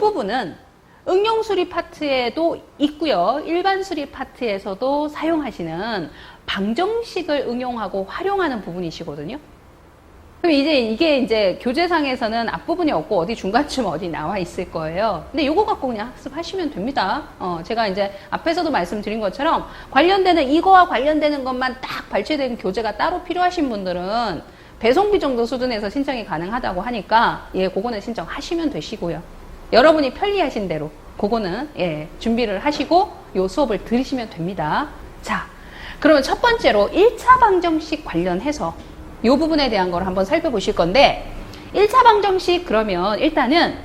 부분은 응용 수리 파트에도 있고요. 일반 수리 파트에서도 사용하시는 방정식을 응용하고 활용하는 부분이시거든요. 그럼 이게 이제 교재상에서는 앞부분이 없고 어디 중간쯤 어디 나와 있을 거예요. 근데 요거 갖고 그냥 학습하시면 됩니다. 제가 이제 앞에서도 말씀드린 것처럼 관련되는 이거와 관련되는 것만 딱 발췌된 교재가 따로 필요하신 분들은 배송비 정도 수준에서 신청이 가능하다고 하니까 그거는 신청하시면 되시고요. 여러분이 편리하신 대로 그거는 준비를 하시고 요 수업을 들으시면 됩니다. 자, 그러면 첫 번째로 1차 방정식 관련해서 이 부분에 대한 걸 한번 살펴보실 건데 1차 방정식 그러면 일단은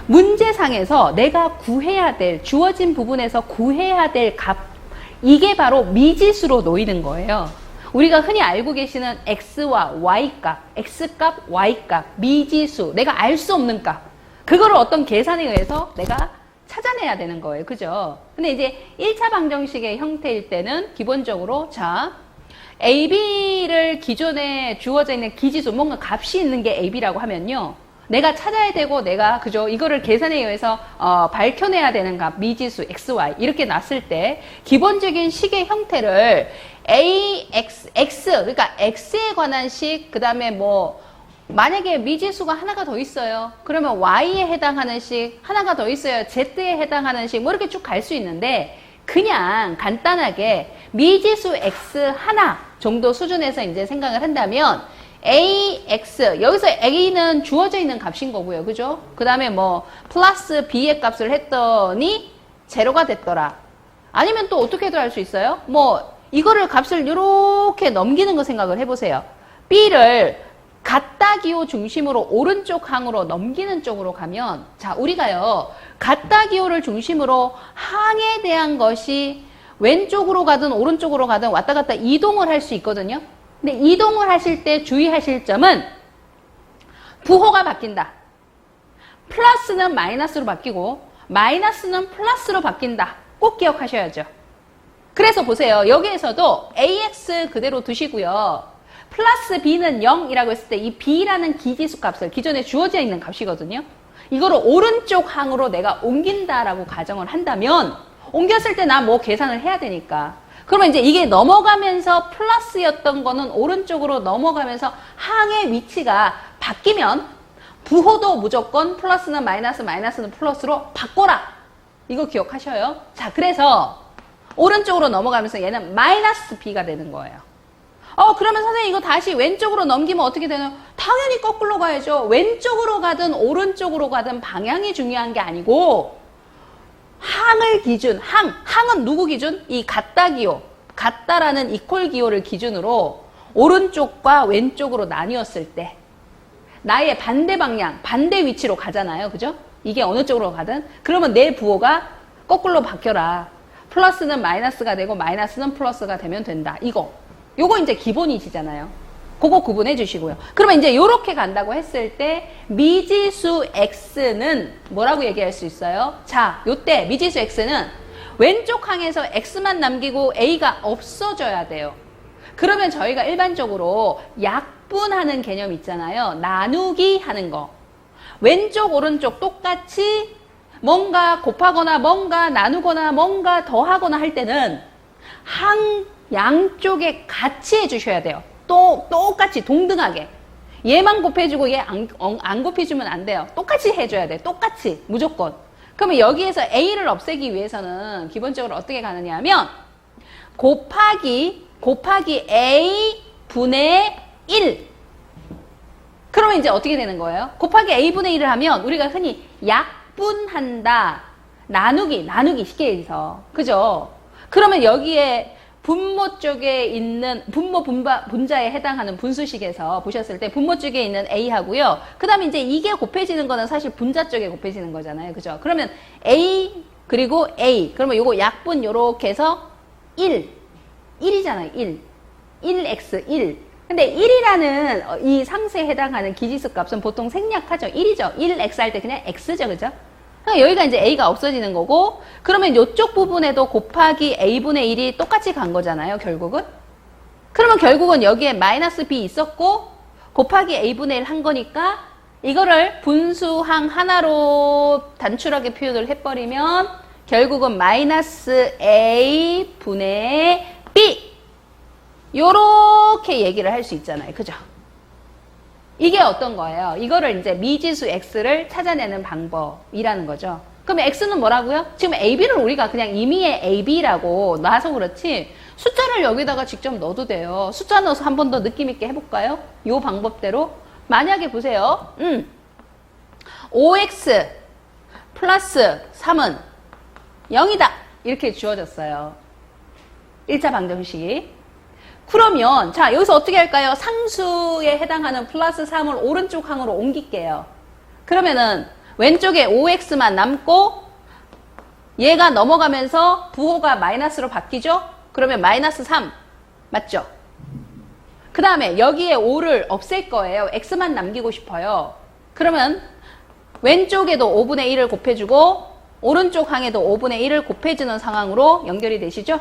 문제상에서 내가 구해야 될 주어진 부분에서 구해야 될 값 이게 바로 미지수로 놓이는 거예요. 우리가 흔히 알고 계시는 x와 y값, x값, y값, 미지수 내가 알 수 없는 값 그거를 어떤 계산에 의해서 내가 찾아내야 되는 거예요. 그죠? 근데 이제 1차 방정식의 형태일 때는 기본적으로 자 AB를 기존에 주어져 있는 기지수, 뭔가 값이 있는 게 AB라고 하면요. 내가 찾아야 되고 내가 그죠? 이거를 계산에 의해서 밝혀내야 되는 값, 미지수, XY 이렇게 놨을 때 기본적인 식의 형태를 AX, 그러니까 X에 관한 식, 그 다음에 뭐 만약에 미지수가 하나가 더 있어요. 그러면 Y에 해당하는 식 하나가 더 있어요. Z에 해당하는 식 뭐 이렇게 쭉 갈 수 있는데 그냥 간단하게 미지수 X 하나 정도 수준에서 이제 생각을 한다면 AX 여기서 A는 주어져 있는 값인 거고요. 그죠? 그 다음에 뭐 플러스 B의 값을 했더니 제로가 됐더라. 아니면 또 어떻게도 할 수 있어요? 뭐 이거를 값을 이렇게 넘기는 거 생각을 해보세요. B를 같다 기호 중심으로 오른쪽 항으로 넘기는 쪽으로 가면 자 우리가요 같다 기호를 중심으로 항에 대한 것이 왼쪽으로 가든 오른쪽으로 가든 왔다 갔다 이동을 할 수 있거든요. 근데 이동을 하실 때 주의하실 점은 부호가 바뀐다. 플러스는 마이너스로 바뀌고 마이너스는 플러스로 바뀐다. 꼭 기억하셔야죠. 그래서 보세요. 여기에서도 AX 그대로 두시고요. 플러스 B는 0이라고 했을 때 이 B라는 기지수 값을 기존에 주어져 있는 값이거든요. 이거를 오른쪽 항으로 내가 옮긴다라고 가정을 한다면 옮겼을 때 나 뭐 계산을 해야 되니까 그러면 이제 이게 넘어가면서 플러스였던 거는 오른쪽으로 넘어가면서 항의 위치가 바뀌면 부호도 무조건 플러스는 마이너스 마이너스는 플러스로 바꿔라. 이거 기억하셔요. 자 그래서 오른쪽으로 넘어가면서 얘는 마이너스 B가 되는 거예요. 그러면 선생님 이거 다시 왼쪽으로 넘기면 어떻게 되나요? 당연히 거꾸로 가야죠. 왼쪽으로 가든 오른쪽으로 가든 방향이 중요한 게 아니고 항을 기준, 항은 누구 기준? 이 같다 기호, 같다라는 이퀄 기호를 기준으로 오른쪽과 왼쪽으로 나뉘었을 때 나의 반대 방향, 반대 위치로 가잖아요. 그죠? 이게 어느 쪽으로 가든 그러면 내 부호가 거꾸로 바뀌어라. 플러스는 마이너스가 되고 마이너스는 플러스가 되면 된다. 요거 이제 기본이시잖아요. 그거 구분해 주시고요. 그러면 이제 요렇게 간다고 했을 때 미지수 X는 뭐라고 얘기할 수 있어요? 자, 요때 미지수 X는 왼쪽 항에서 X만 남기고 A가 없어져야 돼요. 그러면 저희가 일반적으로 약분하는 개념 있잖아요. 나누기 하는 거. 왼쪽 오른쪽 똑같이 뭔가 곱하거나 뭔가 나누거나 뭔가 더하거나 할 때는 양쪽에 같이 해주셔야 돼요. 똑같이 동등하게. 얘만 곱해주고 얘 안 곱해주면 안 돼요. 똑같이 해줘야 돼. 똑같이 무조건. 그러면 여기에서 A를 없애기 위해서는 기본적으로 어떻게 가느냐 하면 곱하기 A 분의 1. 그러면 이제 어떻게 되는 거예요? 곱하기 A 분의 1을 하면 우리가 흔히 약분한다. 나누기 쉽게 해서. 그죠? 그러면 여기에 분모 쪽에 있는 분자에 해당하는 분수식에서 보셨을 때 분모 쪽에 있는 A 하고요. 그 다음에 이제 이게 곱해지는 거는 사실 분자 쪽에 곱해지는 거잖아요. 그죠? 그러면 A 그리고 A 그러면 요거 약분 요렇게 해서 1이잖아요. 1x 1. 근데 1이라는 이 상수에 해당하는 기지수 값은 보통 생략하죠. 1이죠. 1x 할 때 그냥 x죠. 그죠? 여기가 이제 A가 없어지는 거고 그러면 이쪽 부분에도 곱하기 A분의 1이 똑같이 간 거잖아요. 결국은. 그러면 결국은 여기에 마이너스 B 있었고 곱하기 A분의 1 한 거니까 이거를 분수항 하나로 단출하게 표현을 해버리면 결국은 마이너스 A 분의 B 요렇게 얘기를 할 수 있잖아요. 그죠? 이게 어떤 거예요? 이거를 이제 미지수 X를 찾아내는 방법이라는 거죠. 그럼 X는 뭐라고요? 지금 AB를 우리가 그냥 임의의 AB라고 놔서 그렇지 숫자를 여기다가 직접 넣어도 돼요. 숫자 넣어서 한 번 더 느낌 있게 해볼까요? 요 방법대로. 만약에 보세요. 5X 플러스 3은 0이다. 이렇게 주어졌어요. 1차 방정식이. 그러면 자 여기서 어떻게 할까요? 상수에 해당하는 플러스 3을 오른쪽 항으로 옮길게요. 그러면은 왼쪽에 5x만 남고 얘가 넘어가면서 부호가 마이너스로 바뀌죠? 그러면 마이너스 3 맞죠? 그 다음에 여기에 5를 없앨 거예요. x만 남기고 싶어요. 그러면 왼쪽에도 5분의 1을 곱해주고 오른쪽 항에도 5분의 1을 곱해주는 상황으로 연결이 되시죠?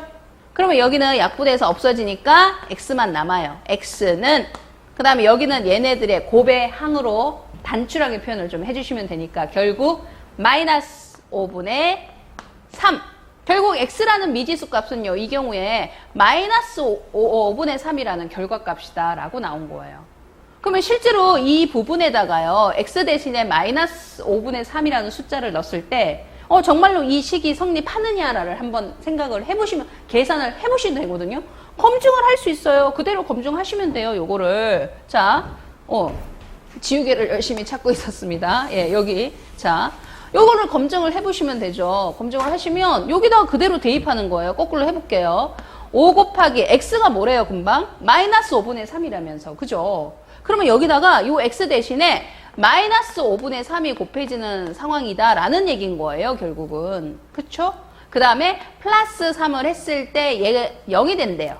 그러면 여기는 약분해서 없어지니까 x만 남아요. x는 그 다음에 여기는 얘네들의 곱의 항으로 단출하게 표현을 좀 해주시면 되니까 결국 마이너스 5분의 3 결국 x라는 미지수 값은요. 이 경우에 마이너스 5분의 3이라는 결과값이다 라고 나온 거예요. 그러면 실제로 이 부분에다가요. x 대신에 마이너스 5분의 3이라는 숫자를 넣었을 때 정말로 이 식이 성립하느냐를 한번 생각을 해보시면 계산을 해보시면 되거든요. 검증을 할 수 있어요. 그대로 검증하시면 돼요. 요거를 자, 지우개를 열심히 찾고 있었습니다. 예, 여기 자, 요거를 검증을 해보시면 되죠. 검증을 하시면 여기다가 그대로 대입하는 거예요. 거꾸로 해볼게요. 5 곱하기 x가 뭐래요, 금방? 마이너스 5분의 3이라면서 그죠? 그러면 여기다가 요 x 대신에 마이너스 5분의 3이 곱해지는 상황이다 라는 얘기인 거예요. 결국은. 그쵸? 그 다음에 플러스 3을 했을 때 얘가 0이 된대요.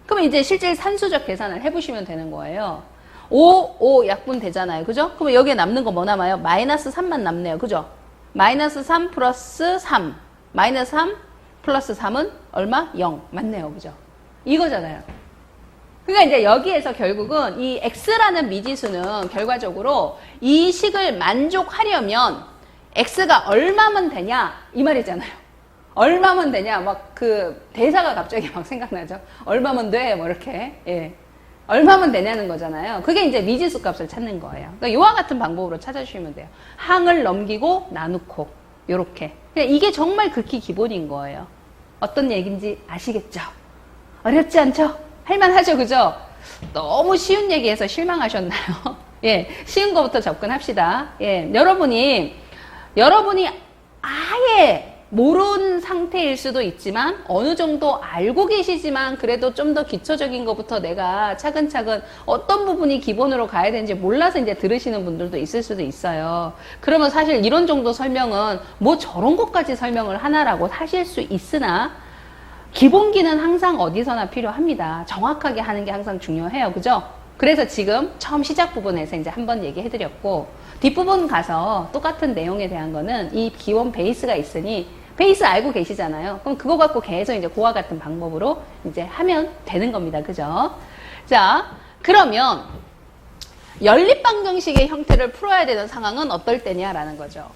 그러면 이제 실제 산수적 계산을 해보시면 되는 거예요. 5 약분 되잖아요. 그죠? 그러면 여기에 남는 거 뭐 남아요? 마이너스 3만 남네요. 그죠? 마이너스 3 플러스 3. 마이너스 3 플러스 3은 얼마? 0. 맞네요. 그죠? 이거잖아요. 그러니까 이제 여기에서 결국은 이 x라는 미지수는 결과적으로 이 식을 만족하려면 x가 얼마면 되냐 이 말이잖아요. 얼마면 되냐 막 그 대사가 갑자기 막 생각나죠. 얼마면 돼 뭐 이렇게 예. 얼마면 되냐는 거잖아요. 그게 이제 미지수 값을 찾는 거예요. 그러니까 이와 같은 방법으로 찾아주시면 돼요. 항을 넘기고 나누고 요렇게. 이게 정말 극히 기본인 거예요. 어떤 얘기인지 아시겠죠? 어렵지 않죠? 할만하죠, 그죠? 너무 쉬운 얘기해서 실망하셨나요? 예, 쉬운 거부터 접근합시다. 예, 여러분이 아예 모르는 상태일 수도 있지만 어느 정도 알고 계시지만 그래도 좀 더 기초적인 것부터 내가 차근차근 어떤 부분이 기본으로 가야 되는지 몰라서 이제 들으시는 분들도 있을 수도 있어요. 그러면 사실 이런 정도 설명은 뭐 저런 것까지 설명을 하나라고 하실 수 있으나 기본기는 항상 어디서나 필요합니다. 정확하게 하는 게 항상 중요해요. 그죠? 그래서 지금 처음 시작 부분에서 이제 한번 얘기해 드렸고 뒷부분 가서 똑같은 내용에 대한 거는 이 기본 베이스가 있으니 베이스 알고 계시잖아요. 그럼 그거 갖고 계속 이제 그와 같은 방법으로 이제 하면 되는 겁니다. 그죠? 자, 그러면 연립방정식의 형태를 풀어야 되는 상황은 어떨 때냐라는 거죠.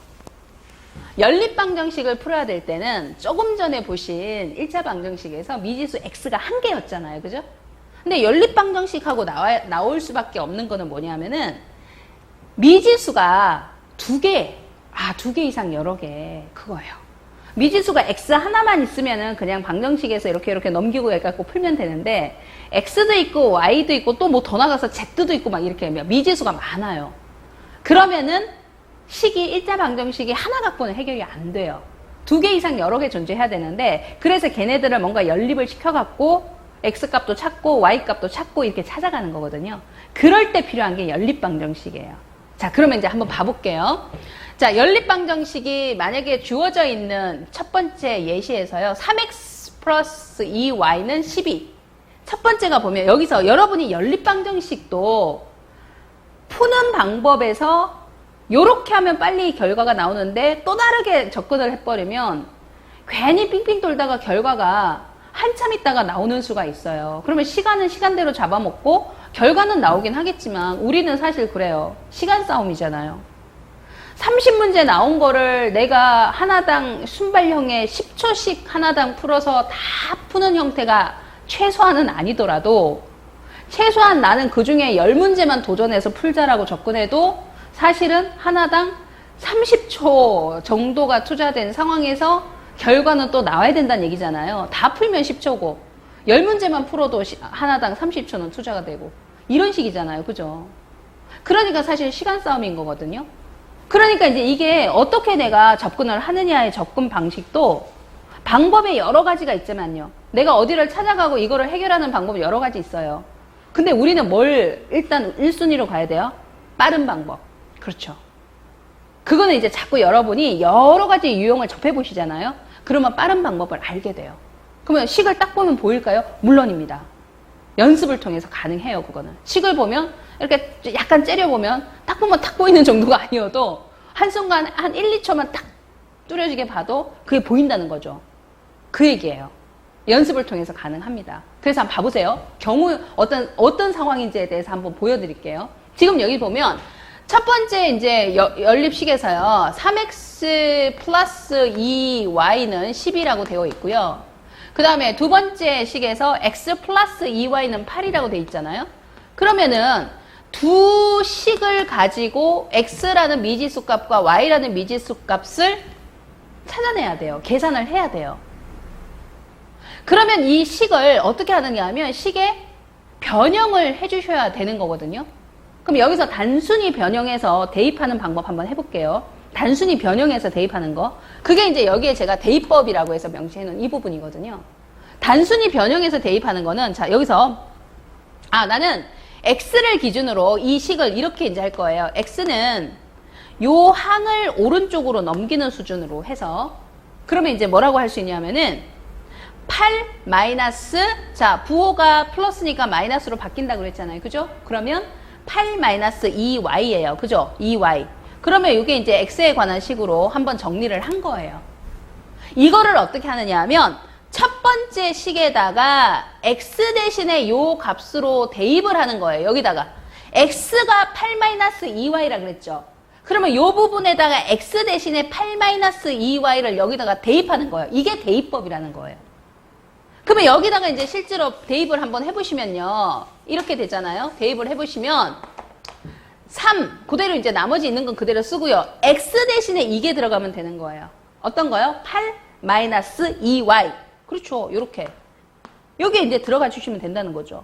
연립방정식을 풀어야 될 때는 조금 전에 보신 1차 방정식에서 미지수 x가 한 개였잖아요. 그죠? 근데 연립방정식하고 나올 수밖에 없는 거는 뭐냐면은 미지수가 두 개 이상 여러 개 그거예요. 미지수가 x 하나만 있으면은 그냥 방정식에서 이렇게 넘기고 해갖고 풀면 되는데 x도 있고 y도 있고 또 뭐 더 나가서 z도 있고 막 이렇게 미지수가 많아요. 그러면은 식이 1차 방정식이 하나 갖고는 해결이 안 돼요. 두 개 이상 여러 개 존재해야 되는데 그래서 걔네들을 뭔가 연립을 시켜갖고 x값도 찾고 y값도 찾고 이렇게 찾아가는 거거든요. 그럴 때 필요한 게 연립방정식이에요. 자, 그러면 이제 한번 봐볼게요. 자, 연립방정식이 만약에 주어져 있는 첫 번째 예시에서요. 3x 플러스 2y는 12. 첫 번째가 보면 여기서 여러분이 연립방정식도 푸는 방법에서 요렇게 하면 빨리 결과가 나오는데 또 다르게 접근을 해버리면 괜히 삥삥 돌다가 결과가 한참 있다가 나오는 수가 있어요. 그러면 시간은 시간대로 잡아먹고 결과는 나오긴 하겠지만 우리는 사실 그래요. 시간 싸움이잖아요. 30문제 나온 거를 내가 하나당 순발형에 10초씩 하나당 풀어서 다 푸는 형태가 최소한은 아니더라도 최소한 나는 그 중에 10문제만 도전해서 풀자라고 접근해도 사실은 하나당 30초 정도가 투자된 상황에서 결과는 또 나와야 된다는 얘기잖아요. 다 풀면 10초고 10문제만 풀어도 하나당 30초는 투자가 되고 이런 식이잖아요. 그죠? 그러니까 사실 시간 싸움인 거거든요. 그러니까 이제 이게 어떻게 내가 접근을 하느냐의 접근 방식도 방법이 여러 가지가 있지만요. 내가 어디를 찾아가고 이거를 해결하는 방법이 여러 가지 있어요. 근데 우리는 뭘 일단 1순위로 가야 돼요? 빠른 방법. 그렇죠. 그거는 이제 자꾸 여러분이 여러 가지 유형을 접해보시잖아요. 그러면 빠른 방법을 알게 돼요. 그러면 식을 딱 보면 보일까요? 물론입니다. 연습을 통해서 가능해요. 그거는. 식을 보면 이렇게 약간 째려보면 딱 보면 딱 보이는 정도가 아니어도 한순간 한 1, 2초만 딱 뚜려지게 봐도 그게 보인다는 거죠. 그 얘기예요. 연습을 통해서 가능합니다. 그래서 한번 봐보세요. 경우 어떤 상황인지에 대해서 한번 보여드릴게요. 지금 여기 보면 첫 번째 이제 연립식에서요. 3x 플러스 2y는 10이라고 되어 있고요. 그 다음에 두 번째 식에서 x 플러스 2y는 8이라고 되어 있잖아요. 그러면은 두 식을 가지고 x라는 미지수 값과 y라는 미지수 값을 찾아내야 돼요. 계산을 해야 돼요. 그러면 이 식을 어떻게 하느냐 하면 식에 변형을 해주셔야 되는 거거든요. 그럼 여기서 단순히 변형해서 대입하는 방법 한번 해볼게요. 단순히 변형해서 대입하는 거. 그게 이제 여기에 제가 대입법이라고 해서 명시해 놓은 이 부분이거든요. 단순히 변형해서 대입하는 거는, 자, 여기서, 나는 x를 기준으로 이 식을 이렇게 이제 할 거예요. x는 요 항을 오른쪽으로 넘기는 수준으로 해서, 그러면 이제 뭐라고 할 수 있냐면은, 8 마이너스, 자, 부호가 플러스니까 마이너스로 바뀐다고 그랬잖아요. 그죠? 그러면 8 마이너스 2y예요. 그죠? 2y. 그러면 이게 이제 x에 관한 식으로 한번 정리를 한 거예요. 이거를 어떻게 하느냐 하면 첫 번째 식에다가 x 대신에 요 값으로 대입을 하는 거예요. 여기다가 x가 8 마이너스 2y라 그랬죠. 그러면 요 부분에다가 x 대신에 8 마이너스 2y를 여기다가 대입하는 거예요. 이게 대입법이라는 거예요. 그러면 여기다가 이제 실제로 대입을 한번 해보시면요. 이렇게 되잖아요. 대입을 해보시면 3, 그대로 이제 나머지 있는 건 그대로 쓰고요. x 대신에 이게 들어가면 되는 거예요. 어떤 거요? 8 마이너스 2y. 그렇죠. 요렇게. 여기에 이제 들어가 주시면 된다는 거죠.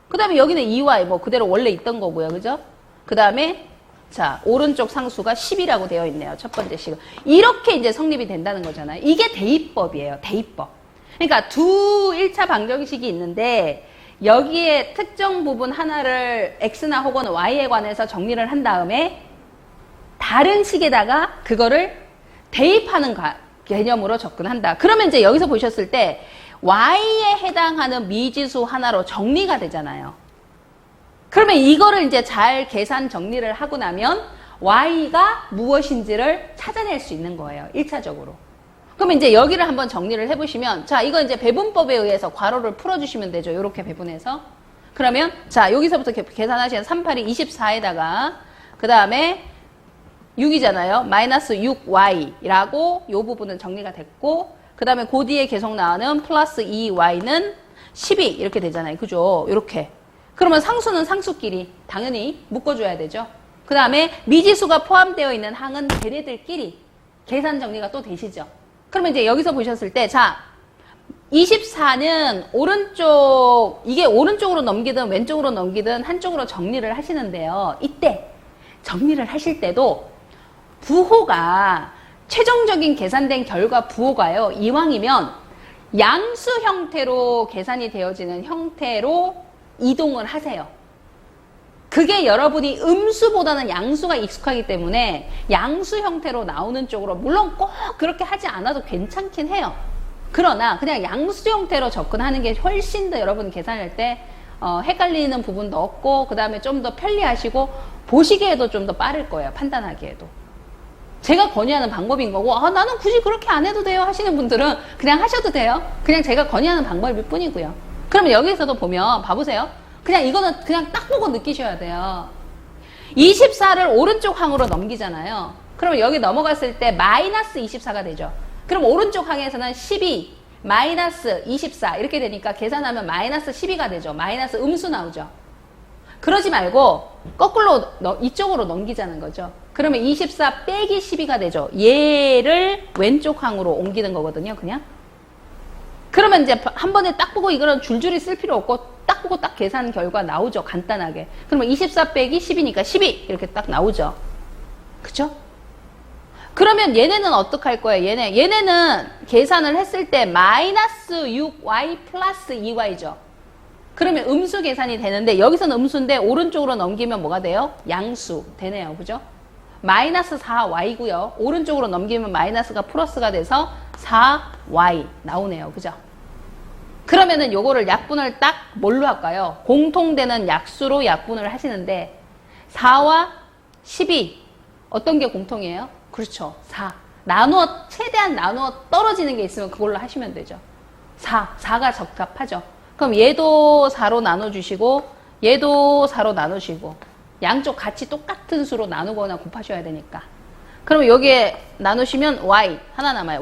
그 다음에 여기는 2y, 뭐 그대로 원래 있던 거고요. 그죠? 그 다음에 자, 오른쪽 상수가 10이라고 되어 있네요. 첫 번째 식은. 이렇게 이제 성립이 된다는 거잖아요. 이게 대입법이에요. 대입법. 그러니까 두 1차 방정식이 있는데 여기에 특정 부분 하나를 x나 혹은 y에 관해서 정리를 한 다음에 다른 식에다가 그거를 대입하는 개념으로 접근한다. 그러면 이제 여기서 보셨을 때 y에 해당하는 미지수 하나로 정리가 되잖아요. 그러면 이거를 이제 잘 계산 정리를 하고 나면 y가 무엇인지를 찾아낼 수 있는 거예요. 1차적으로. 그러면 이제 여기를 한번 정리를 해보시면, 자, 이거 이제 배분법에 의해서 괄호를 풀어주시면 되죠. 이렇게 배분해서. 그러면, 자, 여기서부터 계산하시면 3, 8이 24에다가, 그 다음에 6이잖아요. 마이너스 6y라고 요 부분은 정리가 됐고, 그 다음에 그 뒤에 계속 나오는 플러스 2y는 12 이렇게 되잖아요. 그죠? 이렇게. 그러면 상수는 상수끼리 당연히 묶어줘야 되죠. 그 다음에 미지수가 포함되어 있는 항은 걔네들끼리 계산 정리가 또 되시죠. 그러면 이제 여기서 보셨을 때, 자, 24는 오른쪽, 이게 오른쪽으로 넘기든 왼쪽으로 넘기든 한쪽으로 정리를 하시는데요. 이때 정리를 하실 때도 부호가 최종적인 계산된 결과 부호가요. 이왕이면 양수 형태로 계산이 되어지는 형태로 이동을 하세요. 그게 여러분이 음수보다는 양수가 익숙하기 때문에 양수 형태로 나오는 쪽으로, 물론 꼭 그렇게 하지 않아도 괜찮긴 해요. 그러나 그냥 양수 형태로 접근하는 게 훨씬 더 여러분 계산할 때 헷갈리는 부분도 없고, 그 다음에 좀 더 편리하시고 보시기에도 좀 더 빠를 거예요. 판단하기에도. 제가 권유하는 방법인 거고, 나는 굳이 그렇게 안 해도 돼요 하시는 분들은 그냥 하셔도 돼요. 그냥 제가 권유하는 방법일 뿐이고요. 그러면 여기서도 보면 봐보세요. 그냥 이거는 그냥 딱 보고 느끼셔야 돼요. 24를 오른쪽 항으로 넘기잖아요. 그러면 여기 넘어갔을 때 마이너스 24가 되죠. 그럼 오른쪽 항에서는 12, 마이너스 24 이렇게 되니까 계산하면 마이너스 12가 되죠. 마이너스 음수 나오죠. 그러지 말고 거꾸로 이쪽으로 넘기자는 거죠. 그러면 24 빼기 12가 되죠. 얘를 왼쪽 항으로 옮기는 거거든요. 그냥. 그러면 이제 한 번에 딱 보고 이거는 줄줄이 쓸 필요 없고 딱 보고 딱 계산 결과 나오죠. 간단하게. 그러면 24 빼기 10이니까 12 이렇게 딱 나오죠. 그쵸? 그러면 얘네는 어떡할 거예요? 얘네는 계산을 했을 때 마이너스 6y 플러스 2y죠. 그러면 음수 계산이 되는데 여기서는 음수인데 오른쪽으로 넘기면 뭐가 돼요? 양수 되네요. 그죠? 마이너스 4y고요. 오른쪽으로 넘기면 마이너스가 플러스가 돼서 4y 나오네요. 그죠? 그러면은 요거를 약분을 딱 뭘로 할까요? 공통되는 약수로 약분을 하시는데 4와 12 어떤 게 공통이에요? 그렇죠. 4. 최대한 나누어 떨어지는 게 있으면 그걸로 하시면 되죠. 4가 적합하죠. 그럼 얘도 4로 나눠주시고 얘도 4로 나누시고 양쪽 같이 똑같은 수로 나누거나 곱하셔야 되니까. 그럼 여기에 나누시면 y 하나 남아요.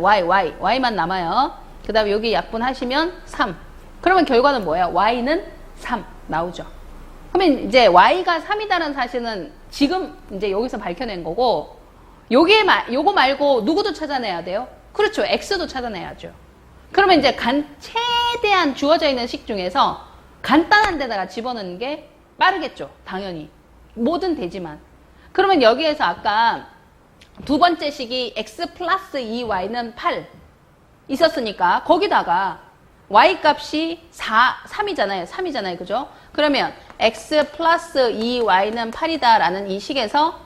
y만 남아요. 그 다음에 여기 약분하시면 3. 그러면 결과는 뭐예요? y는 3 나오죠. 그러면 이제 y가 3이다라는 사실은 지금 이제 여기서 밝혀낸 거고 요거 말고 누구도 찾아내야 돼요? 그렇죠. x도 찾아내야죠. 그러면 이제 최대한 주어져 있는 식 중에서 간단한 데다가 집어넣는 게 빠르겠죠. 당연히. 뭐든 되지만. 그러면 여기에서 아까 두 번째 식이 x 플러스 2y는 8 있었으니까 거기다가 y 값이 3이잖아요. 그죠? 그러면 x 플러스 2y는 8이다 라는 이 식에서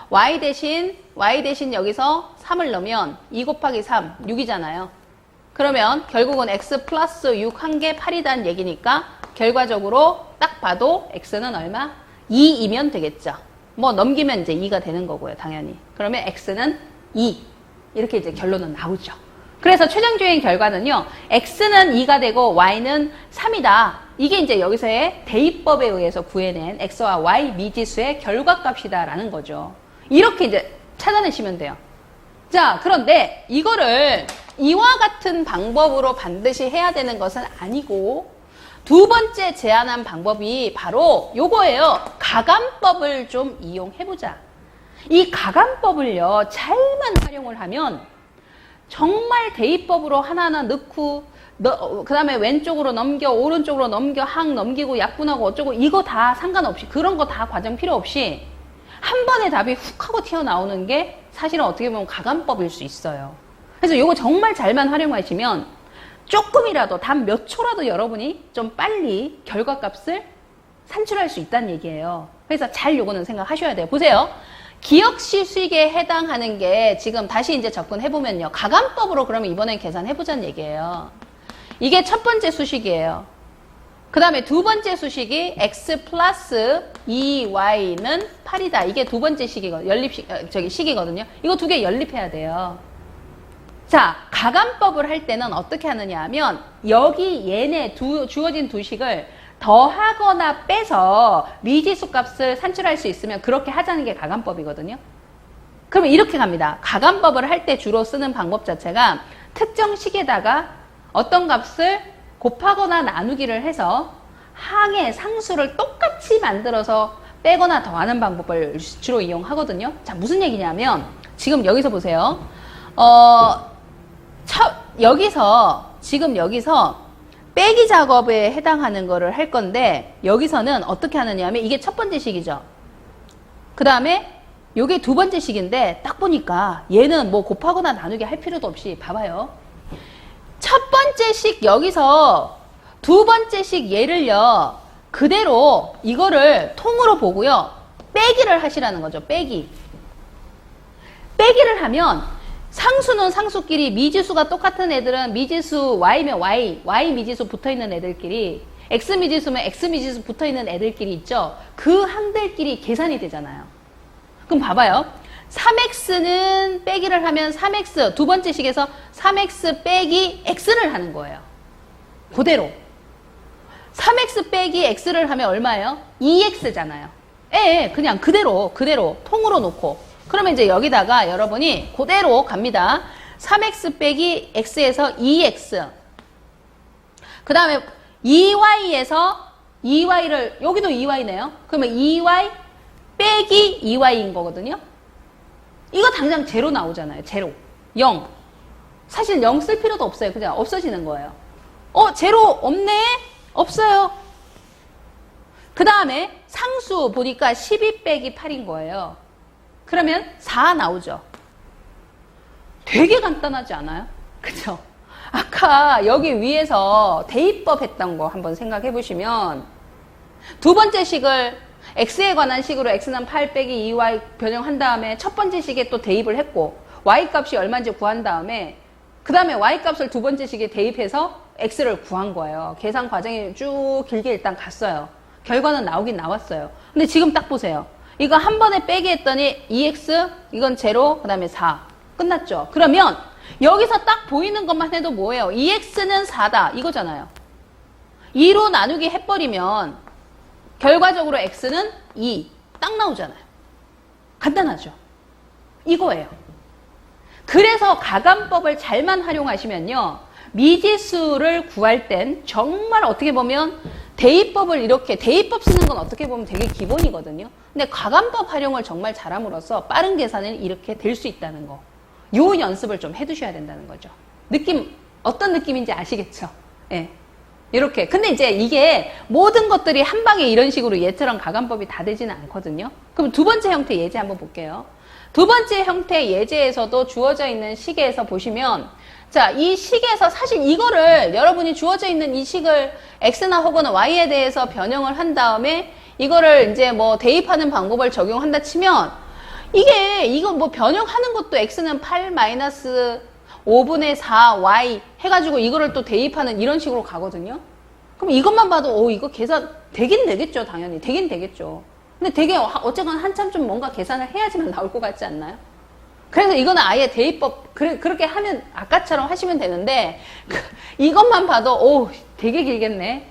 y 대신 여기서 3을 넣으면 2 곱하기 3, 6이잖아요. 그러면 결국은 x 플러스 6 한 개 8이다는 얘기니까 결과적으로 딱 봐도 x는 얼마? 2이면 되겠죠. 뭐 넘기면 이제 2가 되는 거고요. 당연히. 그러면 x는 2. 이렇게 이제 결론은 나오죠. 그래서 최종적인 결과는요. x는 2가 되고 y는 3이다. 이게 이제 여기서의 대입법에 의해서 구해낸 x와 y 미지수의 결과값이다 라는 거죠. 이렇게 이제 찾아내시면 돼요. 자, 그런데 이거를 이와 같은 방법으로 반드시 해야 되는 것은 아니고 두 번째 제안한 방법이 바로 요거예요. 가감법을 좀 이용해보자. 이 가감법을요. 잘만 활용을 하면 정말 대입법으로 하나하나 넣고 그 다음에 왼쪽으로 넘겨 오른쪽으로 넘겨 항 넘기고 약분하고 어쩌고 이거 다 상관없이 그런 거 다 과정 필요 없이 한 번에 답이 훅 하고 튀어나오는 게 사실은 어떻게 보면 가감법일 수 있어요. 그래서 요거 정말 잘만 활용하시면 조금이라도 단 몇 초라도 여러분이 좀 빨리 결과값을 산출할 수 있다는 얘기예요. 그래서 잘 요거는 생각하셔야 돼요. 보세요. 기억시 수익에 해당하는 게 지금 다시 이제 접근해보면요. 가감법으로 그러면 이번엔 계산해보자는 얘기예요. 이게 첫 번째 수식이에요. 그 다음에 두 번째 수식이 x 플러스 2y는 8이다. 이게 두 번째 식이거든요. 이거 두 개 연립해야 돼요. 자, 가감법을 할 때는 어떻게 하느냐 하면 여기 얘네 주어진 두 식을 더하거나 빼서 미지수 값을 산출할 수 있으면 그렇게 하자는 게 가감법이거든요. 그러면 이렇게 갑니다. 가감법을 할 때 주로 쓰는 방법 자체가 특정 식에다가 어떤 값을 곱하거나 나누기를 해서 항의 상수를 똑같이 만들어서 빼거나 더하는 방법을 주로 이용하거든요. 자, 무슨 얘기냐면 지금 여기서 보세요. 지금 여기서 빼기 작업에 해당하는 거를 할 건데 여기서는 어떻게 하느냐 하면 이게 첫 번째 식이죠. 그 다음에 요게 두 번째 식인데 딱 보니까 얘는 뭐 곱하거나 나누기 할 필요도 없이 봐봐요. 첫 번째 식 여기서 두 번째 식 얘를요 그대로 이거를 통으로 보고요 빼기를 하시라는 거죠. 빼기를 하면 상수는 상수끼리 미지수가 똑같은 애들은 미지수 y면 y 미지수 붙어있는 애들끼리 x 미지수면 x 미지수 붙어있는 애들끼리 있죠. 그 항들끼리 계산이 되잖아요. 그럼 봐봐요. 3x는 빼기를 하면 3x 두 번째 식에서 3x 빼기 x를 하는 거예요. 그대로. 3x 빼기 x를 하면 얼마예요? 2x잖아요. 예, 그냥 그대로 통으로 놓고. 그러면 이제 여기다가 여러분이 그대로 갑니다. 3x 빼기 x에서 2x. 그 다음에 2y에서 2y를, 여기도 2y네요. 그러면 2y 빼기 2y인 거거든요. 이거 당장 제로 나오잖아요. 제로. 0. 사실 0 쓸 필요도 없어요. 그냥 없어지는 거예요. 제로 없네? 없어요. 그 다음에 상수 보니까 12 빼기 8인 거예요. 그러면 4 나오죠. 되게 간단하지 않아요? 그쵸? 아까 여기 위에서 대입법 했던 거 한번 생각해 보시면 두 번째 식을 x에 관한 식으로 x는 8 빼기 2y 변형한 다음에 첫 번째 식에 또 대입을 했고 y 값이 얼마인지 구한 다음에 그 다음에 y 값을 두 번째 식에 대입해서 x를 구한 거예요. 계산 과정이 쭉 길게 일단 갔어요. 결과는 나오긴 나왔어요. 근데 지금 딱 보세요. 이거 한 번에 빼기 했더니 2x, 이건 제로, 그 다음에 4. 끝났죠? 그러면 여기서 딱 보이는 것만 해도 뭐예요? 2x는 4다. 이거잖아요. 2로 나누기 해버리면 결과적으로 x는 2. 딱 나오잖아요. 간단하죠? 이거예요. 그래서 가감법을 잘만 활용하시면요. 미지수를 구할 땐 정말 어떻게 보면 대입법을 이렇게, 대입법 쓰는 건 어떻게 보면 되게 기본이거든요. 근데 가감법 활용을 정말 잘함으로써 빠른 계산이 이렇게 될 수 있다는 거. 요 연습을 좀 해두셔야 된다는 거죠. 느낌, 어떤 느낌인지 아시겠죠? 예. 이렇게. 근데 이제 이게 모든 것들이 한 방에 이런 식으로 얘처럼 가감법이 다 되지는 않거든요. 그럼 두 번째 형태 예제 한번 볼게요. 두 번째 형태 예제에서도 주어져 있는 식에서 보시면 자, 이 식에서 사실 이거를 여러분이 주어져 있는 이 식을 x나 혹은 y에 대해서 변형을 한 다음에 이거를 이제 뭐 대입하는 방법을 적용한다 치면 이거 뭐 변형하는 것도 x는 8 마이너스 5분의 4y 해가지고 이거를 또 대입하는 이런 식으로 가거든요. 그럼 이것만 봐도 이거 계산 되긴 되겠죠. 당연히 되긴 되겠죠. 근데 되게 어쨌건 한참 좀 뭔가 계산을 해야지만 나올 것 같지 않나요? 그래서 이거는 아예 대입법 그렇게 하면 아까처럼 하시면 되는데 이것만 봐도 되게 길겠네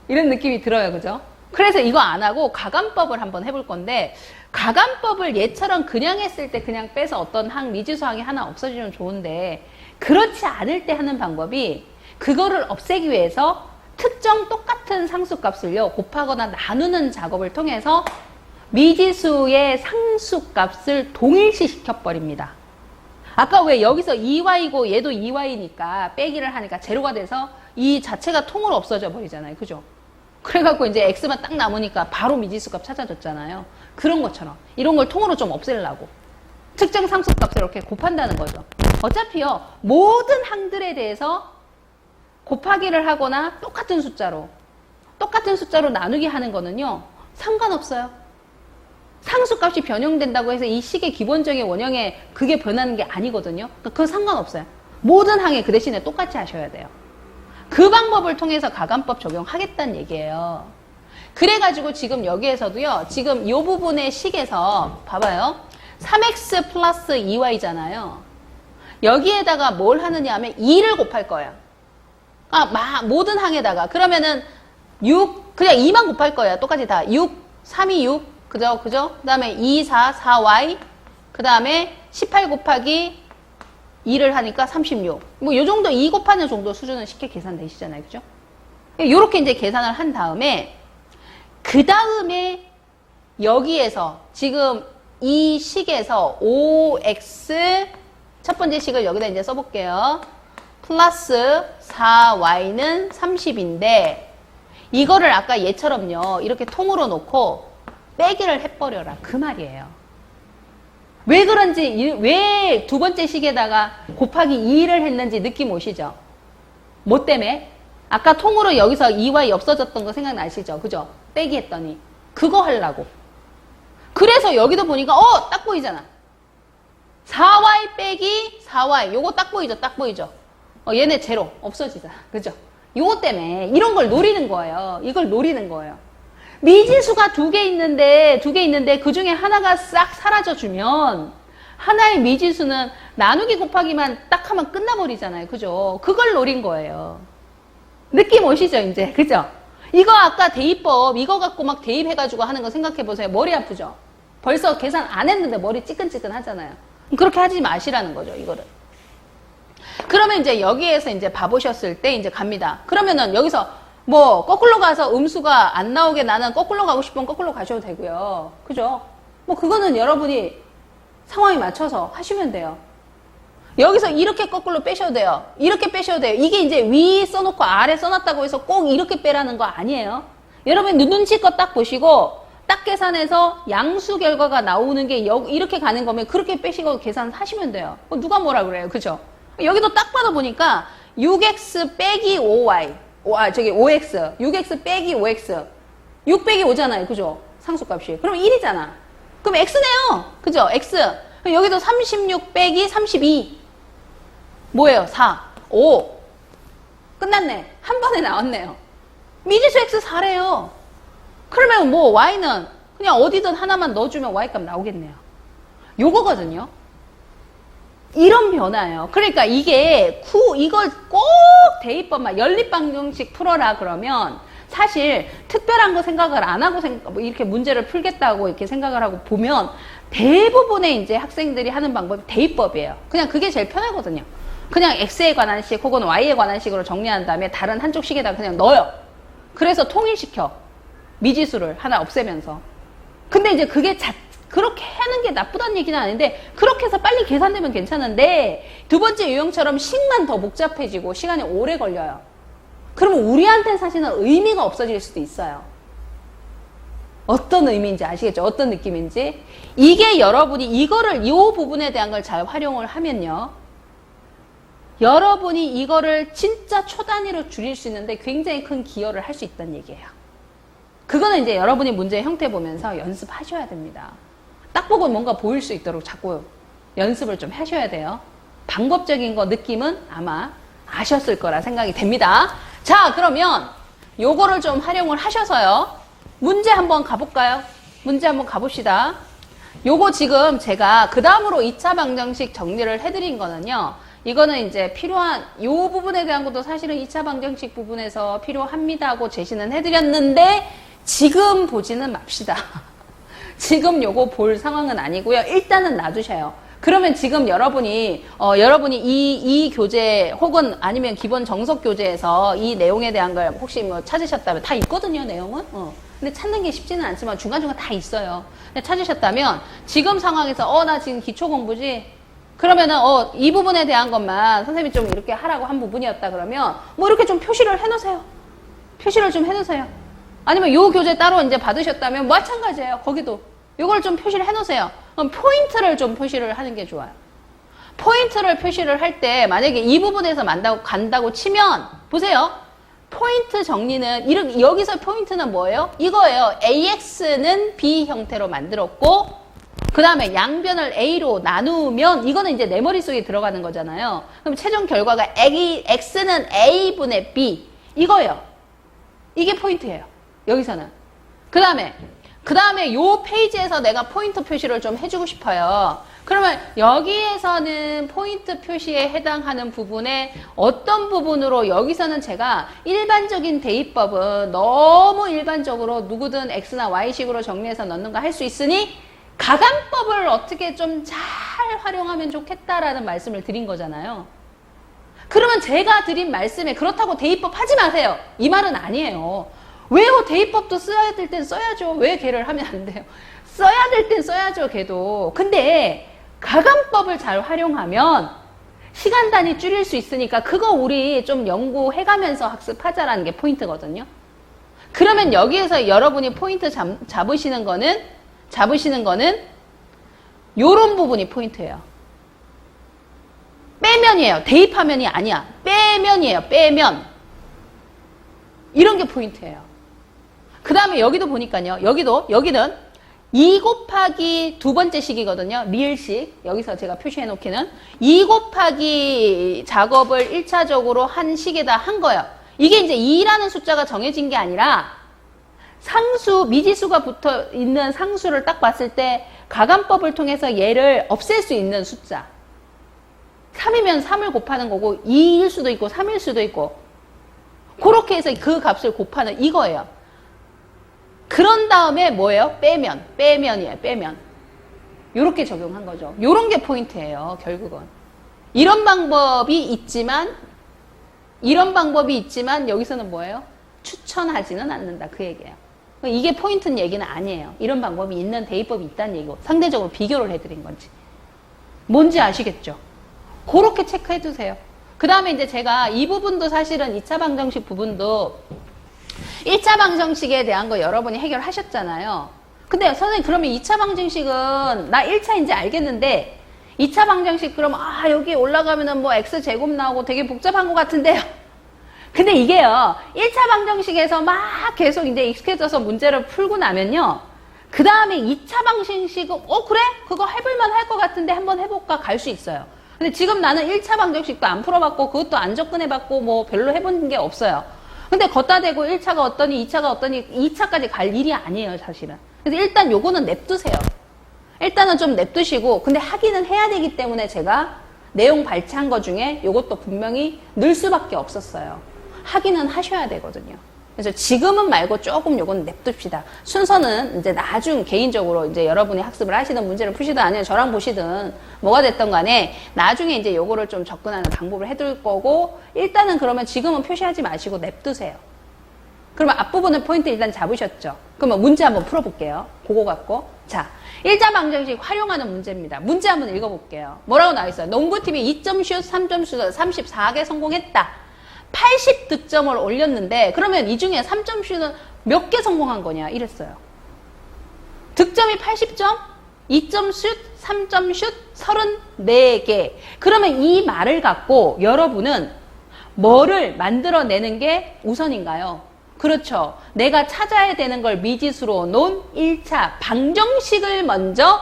이런 느낌이 들어요. 그죠? 그래서 이거 안 하고 가감법을 한번 해볼 건데 가감법을 얘처럼 그냥 했을 때 그냥 빼서 어떤 미지수항이 하나 없어지면 좋은데 그렇지 않을 때 하는 방법이 그거를 없애기 위해서 특정 똑같은 상수값을요 곱하거나 나누는 작업을 통해서 미지수의 상수값을 동일시 시켜버립니다. 아까 왜 여기서 2y고 얘도 2y니까 빼기를 하니까 제로가 돼서 이 자체가 통으로 없어져 버리잖아요. 그죠? 그래갖고 이제 x만 딱 남으니까 바로 미지수값 찾아줬잖아요. 그런 것처럼 이런 걸 통으로 좀 없애려고 특정 상수값을 이렇게 곱한다는 거죠. 어차피요 모든 항들에 대해서 곱하기를 하거나 똑같은 숫자로 나누기 하는 거는요 상관없어요. 상수값이 변형된다고 해서 이 식의 기본적인 원형에 그게 변하는 게 아니거든요. 그거 상관없어요. 모든 항에 그 대신에 똑같이 하셔야 돼요. 그 방법을 통해서 가감법 적용하겠다는 얘기예요. 그래가지고 지금 여기에서도요. 지금 이 부분의 식에서 봐봐요. 3x 플러스 2y잖아요. 여기에다가 뭘 하느냐 하면 2를 곱할 거예요. 모든 항에다가. 그러면은 6, 그냥 2만 곱할 거예요. 똑같이 다. 6, 3이 6. 그죠? 그 다음에 2, 4, 4y. 그 다음에 18 곱하기 2를 하니까 36. 뭐, 요 정도 2 곱하는 정도 수준은 쉽게 계산되시잖아요. 그죠? 요렇게 이제 계산을 한 다음에, 그 다음에 여기에서 지금 이 식에서 5x, 첫 번째 식을 여기다 이제 써볼게요. 플러스 4y는 30인데, 이거를 아까 얘처럼요, 이렇게 통으로 놓고, 빼기를 해버려라. 그 말이에요. 왜 그런지, 왜 두 번째 식에다가 곱하기 2를 했는지 느낌 오시죠? 뭐 때문에? 아까 통으로 여기서 2y 없어졌던 거 생각나시죠? 그죠? 빼기 했더니. 그거 하려고. 그래서 여기도 보니까, 딱 보이잖아. 4y 빼기 4y. 요거 딱 보이죠? 딱 보이죠? 얘네 제로. 없어지잖아. 그죠? 요거 때문에 이런 걸 노리는 거예요. 이걸 노리는 거예요. 미지수가 두 개 있는데 그 중에 하나가 싹 사라져주면 하나의 미지수는 나누기 곱하기만 딱 하면 끝나버리잖아요. 그죠? 그걸 노린 거예요. 느낌 오시죠? 이제. 그죠? 이거 아까 대입법 이거 갖고 막 대입해가지고 하는 거 생각해보세요. 머리 아프죠? 벌써 계산 안 했는데 머리 찌끈찌끈 하잖아요. 그렇게 하지 마시라는 거죠, 이거를. 그러면 이제 여기에서 이제 봐보셨을 때 이제 갑니다. 그러면은 여기서 뭐 거꾸로 가서 음수가 안 나오게 나는 거꾸로 가고 싶으면 거꾸로 가셔도 되고요. 그죠? 뭐 그거는 여러분이 상황에 맞춰서 하시면 돼요. 여기서 이렇게 거꾸로 빼셔도 돼요. 이렇게 빼셔도 돼요. 이게 이제 위 써놓고 아래 써놨다고 해서 꼭 이렇게 빼라는 거 아니에요. 여러분 눈치껏 딱 보시고 딱 계산해서 양수 결과가 나오는 게 이렇게 가는 거면 그렇게 빼시고 계산하시면 돼요. 누가 뭐라 그래요. 그죠? 여기도 딱 받아보니까 6x 빼기 5y 5x 6x 빼기 5x 6 빼기 5잖아요. 그죠? 상수값이. 그럼 1이잖아. 그럼 x네요. 그죠? x. 여기도 36 빼기 32 뭐예요? 4 5 끝났네. 한 번에 나왔네요. 미지수 x 4래요. 그러면 뭐 y는 그냥 어디든 하나만 넣어주면 y값 나오겠네요. 요거거든요. 이런 변화예요. 그러니까 이게 이걸 꼭 대입법만 연립방정식 풀어라 그러면 사실 특별한 거 생각을 안 하고 이렇게 문제를 풀겠다고 이렇게 생각을 하고 보면 대부분의 이제 학생들이 하는 방법이 대입법이에요. 그냥 그게 제일 편하거든요. 그냥 x에 관한 식 혹은 y에 관한 식으로 정리한 다음에 다른 한쪽 식에다 그냥 넣어요. 그래서 통일시켜. 미지수를 하나 없애면서. 근데 이제 그게 그렇게 하는 게 나쁘다는 얘기는 아닌데 그렇게 해서 빨리 계산되면 괜찮은데 두 번째 유형처럼 식만 더 복잡해지고 시간이 오래 걸려요. 그러면 우리한테는 사실은 의미가 없어질 수도 있어요. 어떤 의미인지 아시겠죠? 어떤 느낌인지. 이게 여러분이 이 부분에 대한 걸 잘 활용을 하면요. 여러분이 이거를 진짜 초단위로 줄일 수 있는데 굉장히 큰 기여를 할 수 있다는 얘기예요. 그거는 이제 여러분이 문제의 형태 보면서 연습하셔야 됩니다. 딱 보고 뭔가 보일 수 있도록 자꾸 연습을 좀 하셔야 돼요. 방법적인 거 느낌은 아마 아셨을 거라 생각이 됩니다. 자, 그러면 요거를 좀 활용을 하셔서요. 문제 한번 가볼까요? 문제 한번 가봅시다. 요거 지금 제가 그 다음으로 2차 방정식 정리를 해드린 거는요. 이거는 이제 필요한 요 부분에 대한 것도 사실은 2차 방정식 부분에서 필요합니다 하고 제시는 해드렸는데 지금 보지는 맙시다. 지금 요거 볼 상황은 아니고요. 일단은 놔두셔요. 그러면 지금 여러분이 이 교재 혹은 아니면 기본 정석 교재에서 이 내용에 대한 걸 혹시 뭐 찾으셨다면 다 있거든요, 내용은. 근데 찾는 게 쉽지는 않지만 중간중간 다 있어요. 근데 찾으셨다면 지금 상황에서 나 지금 기초 공부지? 그러면은 이 부분에 대한 것만 선생님이 좀 이렇게 하라고 한 부분이었다 그러면 뭐 이렇게 좀 표시를 해놓으세요. 표시를 좀 해놓으세요. 아니면 요 교재 따로 이제 받으셨다면 마찬가지예요. 거기도 요걸 좀 표시를 해놓으세요. 그럼 포인트를 좀 표시를 하는 게 좋아요. 포인트를 표시를 할 때 만약에 이 부분에서 간다고 치면 보세요. 포인트 정리는 여기서 포인트는 뭐예요? 이거예요. AX는 B 형태로 만들었고 그 다음에 양변을 A로 나누면 이거는 이제 내 머릿속에 들어가는 거잖아요. 그럼 최종 결과가 X는 A분의 B 이거예요. 이게 포인트예요. 여기서는. 그 다음에 요 페이지에서 내가 포인트 표시를 좀 해주고 싶어요. 그러면 여기에서는 포인트 표시에 해당하는 부분에 어떤 부분으로 여기서는 제가 일반적인 대입법은 너무 일반적으로 누구든 X나 Y식으로 정리해서 넣는 거 할 수 있으니 가감법을 어떻게 좀 잘 활용하면 좋겠다라는 말씀을 드린 거잖아요. 그러면 제가 드린 말씀에 그렇다고 대입법 하지 마세요. 이 말은 아니에요. 왜요? 대입법도 써야 될 땐 써야죠. 왜 걔를 하면 안 돼요? 써야 될 땐 써야죠, 걔도. 근데 가감법을 잘 활용하면 시간 단위 줄일 수 있으니까 그거 우리 좀 연구해가면서 학습하자라는 게 포인트거든요. 그러면 여기에서 여러분이 포인트 잡으시는 거는 요런 부분이 포인트예요. 빼면이에요. 대입하면이 아니야. 빼면이에요. 빼면. 이런 게 포인트예요. 그 다음에 여기도 보니까요. 여기는 2 곱하기 두 번째 식이거든요. 리을식. 여기서 제가 표시해 놓기는 2 곱하기 작업을 1차적으로 한 식에다 한 거예요. 이게 이제 2라는 숫자가 정해진 게 아니라 상수, 미지수가 붙어 있는 상수를 딱 봤을 때 가감법을 통해서 얘를 없앨 수 있는 숫자. 3이면 3을 곱하는 거고 2일 수도 있고 3일 수도 있고 그렇게 이렇게 해서 그 값을 곱하는 이거예요. 그런 다음에 뭐예요? 빼면이에요. 빼면. 요렇게 적용한 거죠. 요런 게 포인트예요. 결국은. 이런 방법이 있지만 여기서는 뭐예요? 추천하지는 않는다. 그 얘기예요. 이게 포인트는 얘기는 아니에요. 이런 방법이 있는 대입법이 있다는 얘기고 상대적으로 비교를 해드린 건지. 뭔지 아시겠죠? 그렇게 체크해 두세요. 그 다음에 이제 제가 이 부분도 사실은 2차 방정식 부분도 1차 방정식에 대한 거 여러분이 해결하셨잖아요. 근데 선생님 그러면 2차 방정식은 나 1차인지 알겠는데 2차 방정식 그럼 여기 올라가면은 뭐 x제곱 나오고 되게 복잡한 것 같은데요. 근데 이게요 1차 방정식에서 막 계속 이제 익숙해져서 문제를 풀고 나면요 그 다음에 2차 방정식은 그래? 그거 해볼만 할 것 같은데 한번 해볼까? 갈 수 있어요. 근데 지금 나는 1차 방정식도 안 풀어봤고 그것도 안 접근해봤고 뭐 별로 해본 게 없어요. 근데 걷다 대고 1차가 어떠니 2차가 어떠니 2차까지 갈 일이 아니에요 사실은. 그래서 일단 요거는 냅두세요. 일단은 좀 냅두시고 근데 하기는 해야 되기 때문에 제가 내용 발췌한 거 중에 요것도 분명히 넣을 수밖에 없었어요. 하기는 하셔야 되거든요. 그래서 지금은 말고 조금 요건 냅둡시다. 순서는 이제 나중 개인적으로 이제 여러분이 학습을 하시든 문제를 푸시든 아니면 저랑 보시든 뭐가 됐던 간에 나중에 이제 요거를 좀 접근하는 방법을 해둘 거고 일단은 그러면 지금은 표시하지 마시고 냅두세요. 그러면 앞부분은 포인트 일단 잡으셨죠? 그러면 문제 한번 풀어볼게요. 그거 갖고. 자, 1차 방정식 활용하는 문제입니다. 문제 한번 읽어볼게요. 뭐라고 나와있어요? 농구팀이 2점슛, 3점슛 34개 성공했다. 80득점을 올렸는데 그러면 이 중에 3점슛은 몇 개 성공한 거냐 이랬어요. 득점이 80점, 2점슛, 3점슛 34개. 그러면 이 말을 갖고 여러분은 뭐를 만들어내는 게 우선인가요? 그렇죠. 내가 찾아야 되는 걸 미지수로 놓은 1차 방정식을 먼저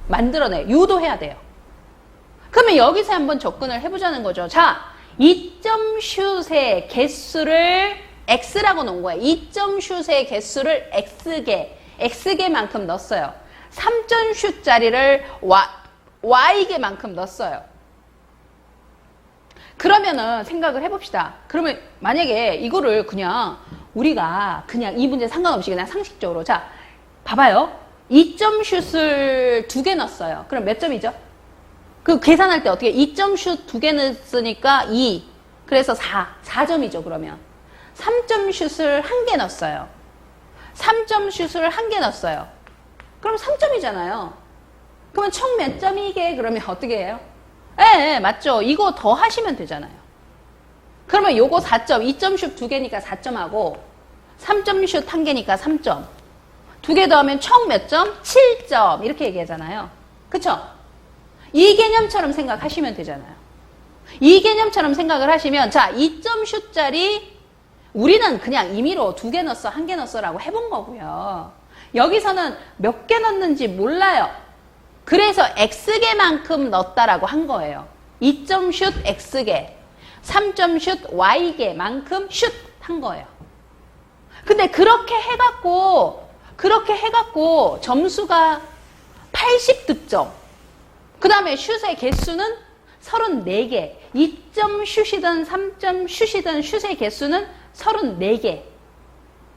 만들어내. 유도해야 돼요. 그러면 여기서 한번 접근을 해보자는 거죠. 자, 2점 슛의 개수를 X라고 놓은 거예요. 2점 슛의 개수를 X개만큼 넣었어요. 3점 슛짜리를 Y개만큼 넣었어요. 그러면은 생각을 해봅시다. 그러면 만약에 이거를 그냥 우리가 그냥 이 문제 상관없이 그냥 상식적으로 자 봐봐요. 2점 슛을 2개 넣었어요. 그럼 몇 점이죠? 그 계산할 때 어떻게 2점 슛 2개 넣었으니까 2 그래서 4점이죠 그러면 3점 슛을 1개 넣었어요. 3점 슛을 1개 넣었어요. 그럼 3점이잖아요. 그러면 총 몇 점이게 그러면 어떻게 해요? 예, 맞죠. 이거 더 하시면 되잖아요. 그러면 요거 4점 2점 슛 2개니까 4점하고 3점 슛 1개니까 3점 2개 더하면 총 몇 점? 7점 이렇게 얘기하잖아요. 그쵸? 이 개념처럼 생각하시면 되잖아요. 이 개념처럼 생각을 하시면 자 2점 슛짜리 우리는 그냥 임의로 2개 넣었어 1개 넣었어 라고 해본 거고요. 여기서는 몇 개 넣었는지 몰라요. 그래서 X개만큼 넣었다라고 한 거예요. 2점 슛 X개 3점 슛 Y개만큼 슛 한 거예요. 근데 그렇게 해갖고 점수가 80득점 그 다음에 슛의 개수는 34개 2점 슛이든 3점 슛이든 슛의 개수는 34개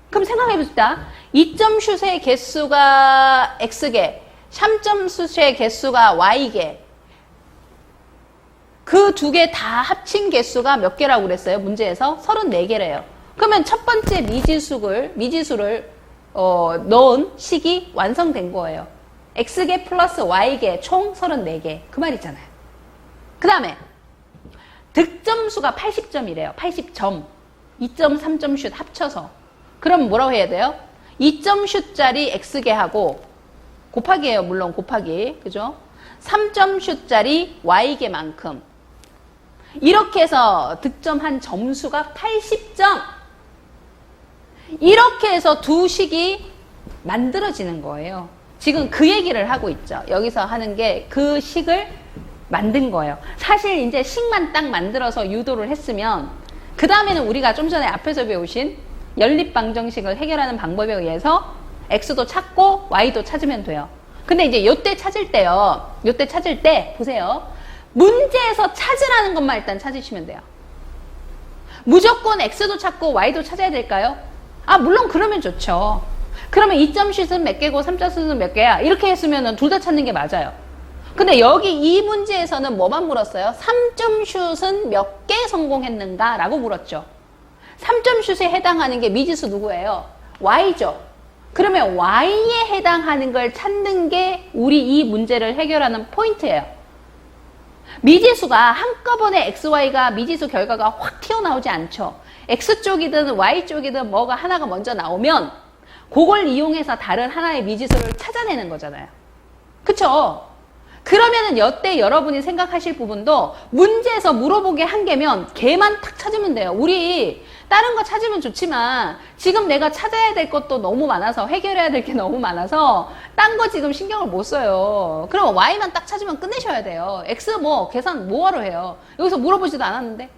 그럼 생각해봅시다. 2점 슛의 개수가 X개 3점 슛의 개수가 Y개 그 두 개 다 합친 개수가 몇 개라고 그랬어요? 문제에서 34개래요. 그러면 첫 번째 미지수를 넣은 식이 완성된 거예요. X개 플러스 Y개 총 34개. 그 말이잖아요. 그 다음에 득점수가 80점이래요. 80점. 2점, 3점 슛 합쳐서. 그럼 뭐라고 해야 돼요? 2점 슛짜리 X개하고 곱하기예요. 물론 곱하기. 그죠? 3점 슛짜리 Y개만큼. 이렇게 해서 득점한 점수가 80점. 이렇게 해서 두 식이 만들어지는 거예요. 지금 그 얘기를 하고 있죠. 여기서 하는 게 그 식을 만든 거예요. 사실 이제 식만 딱 만들어서 유도를 했으면 그 다음에는 우리가 좀 전에 앞에서 배우신 연립방정식을 해결하는 방법에 의해서 X도 찾고 Y도 찾으면 돼요. 근데 이제 요때 찾을 때 보세요. 문제에서 찾으라는 것만 일단 찾으시면 돼요. 무조건 x도 찾고 y도 찾아야 될까요? 아, 물론 그러면 좋죠. 그러면 2점 슛은 몇 개고 3점 슛은 몇 개야? 이렇게 했으면 둘 다 찾는 게 맞아요. 근데 여기 이 문제에서는 뭐만 물었어요? 3점 슛은 몇 개 성공했는가? 라고 물었죠. 3점 슛에 해당하는 게 미지수 누구예요? y죠. 그러면 y에 해당하는 걸 찾는 게 우리 이 문제를 해결하는 포인트예요. 미지수가 한꺼번에 XY가 미지수 결과가 확 튀어나오지 않죠. X쪽이든 Y쪽이든 뭐가 하나가 먼저 나오면 그걸 이용해서 다른 하나의 미지수를 찾아내는 거잖아요. 그쵸? 그러면은 여태 여러분이 생각하실 부분도 문제에서 물어보게 한 개면 걔만 탁 찾으면 돼요. 우리 다른 거 찾으면 좋지만 지금 내가 찾아야 될 것도 너무 많아서 해결해야 될 게 너무 많아서 딴 거 지금 신경을 못 써요. 그럼 Y만 딱 찾으면 끝내셔야 돼요. X 뭐 계산 뭐하러 해요. 여기서 물어보지도 않았는데.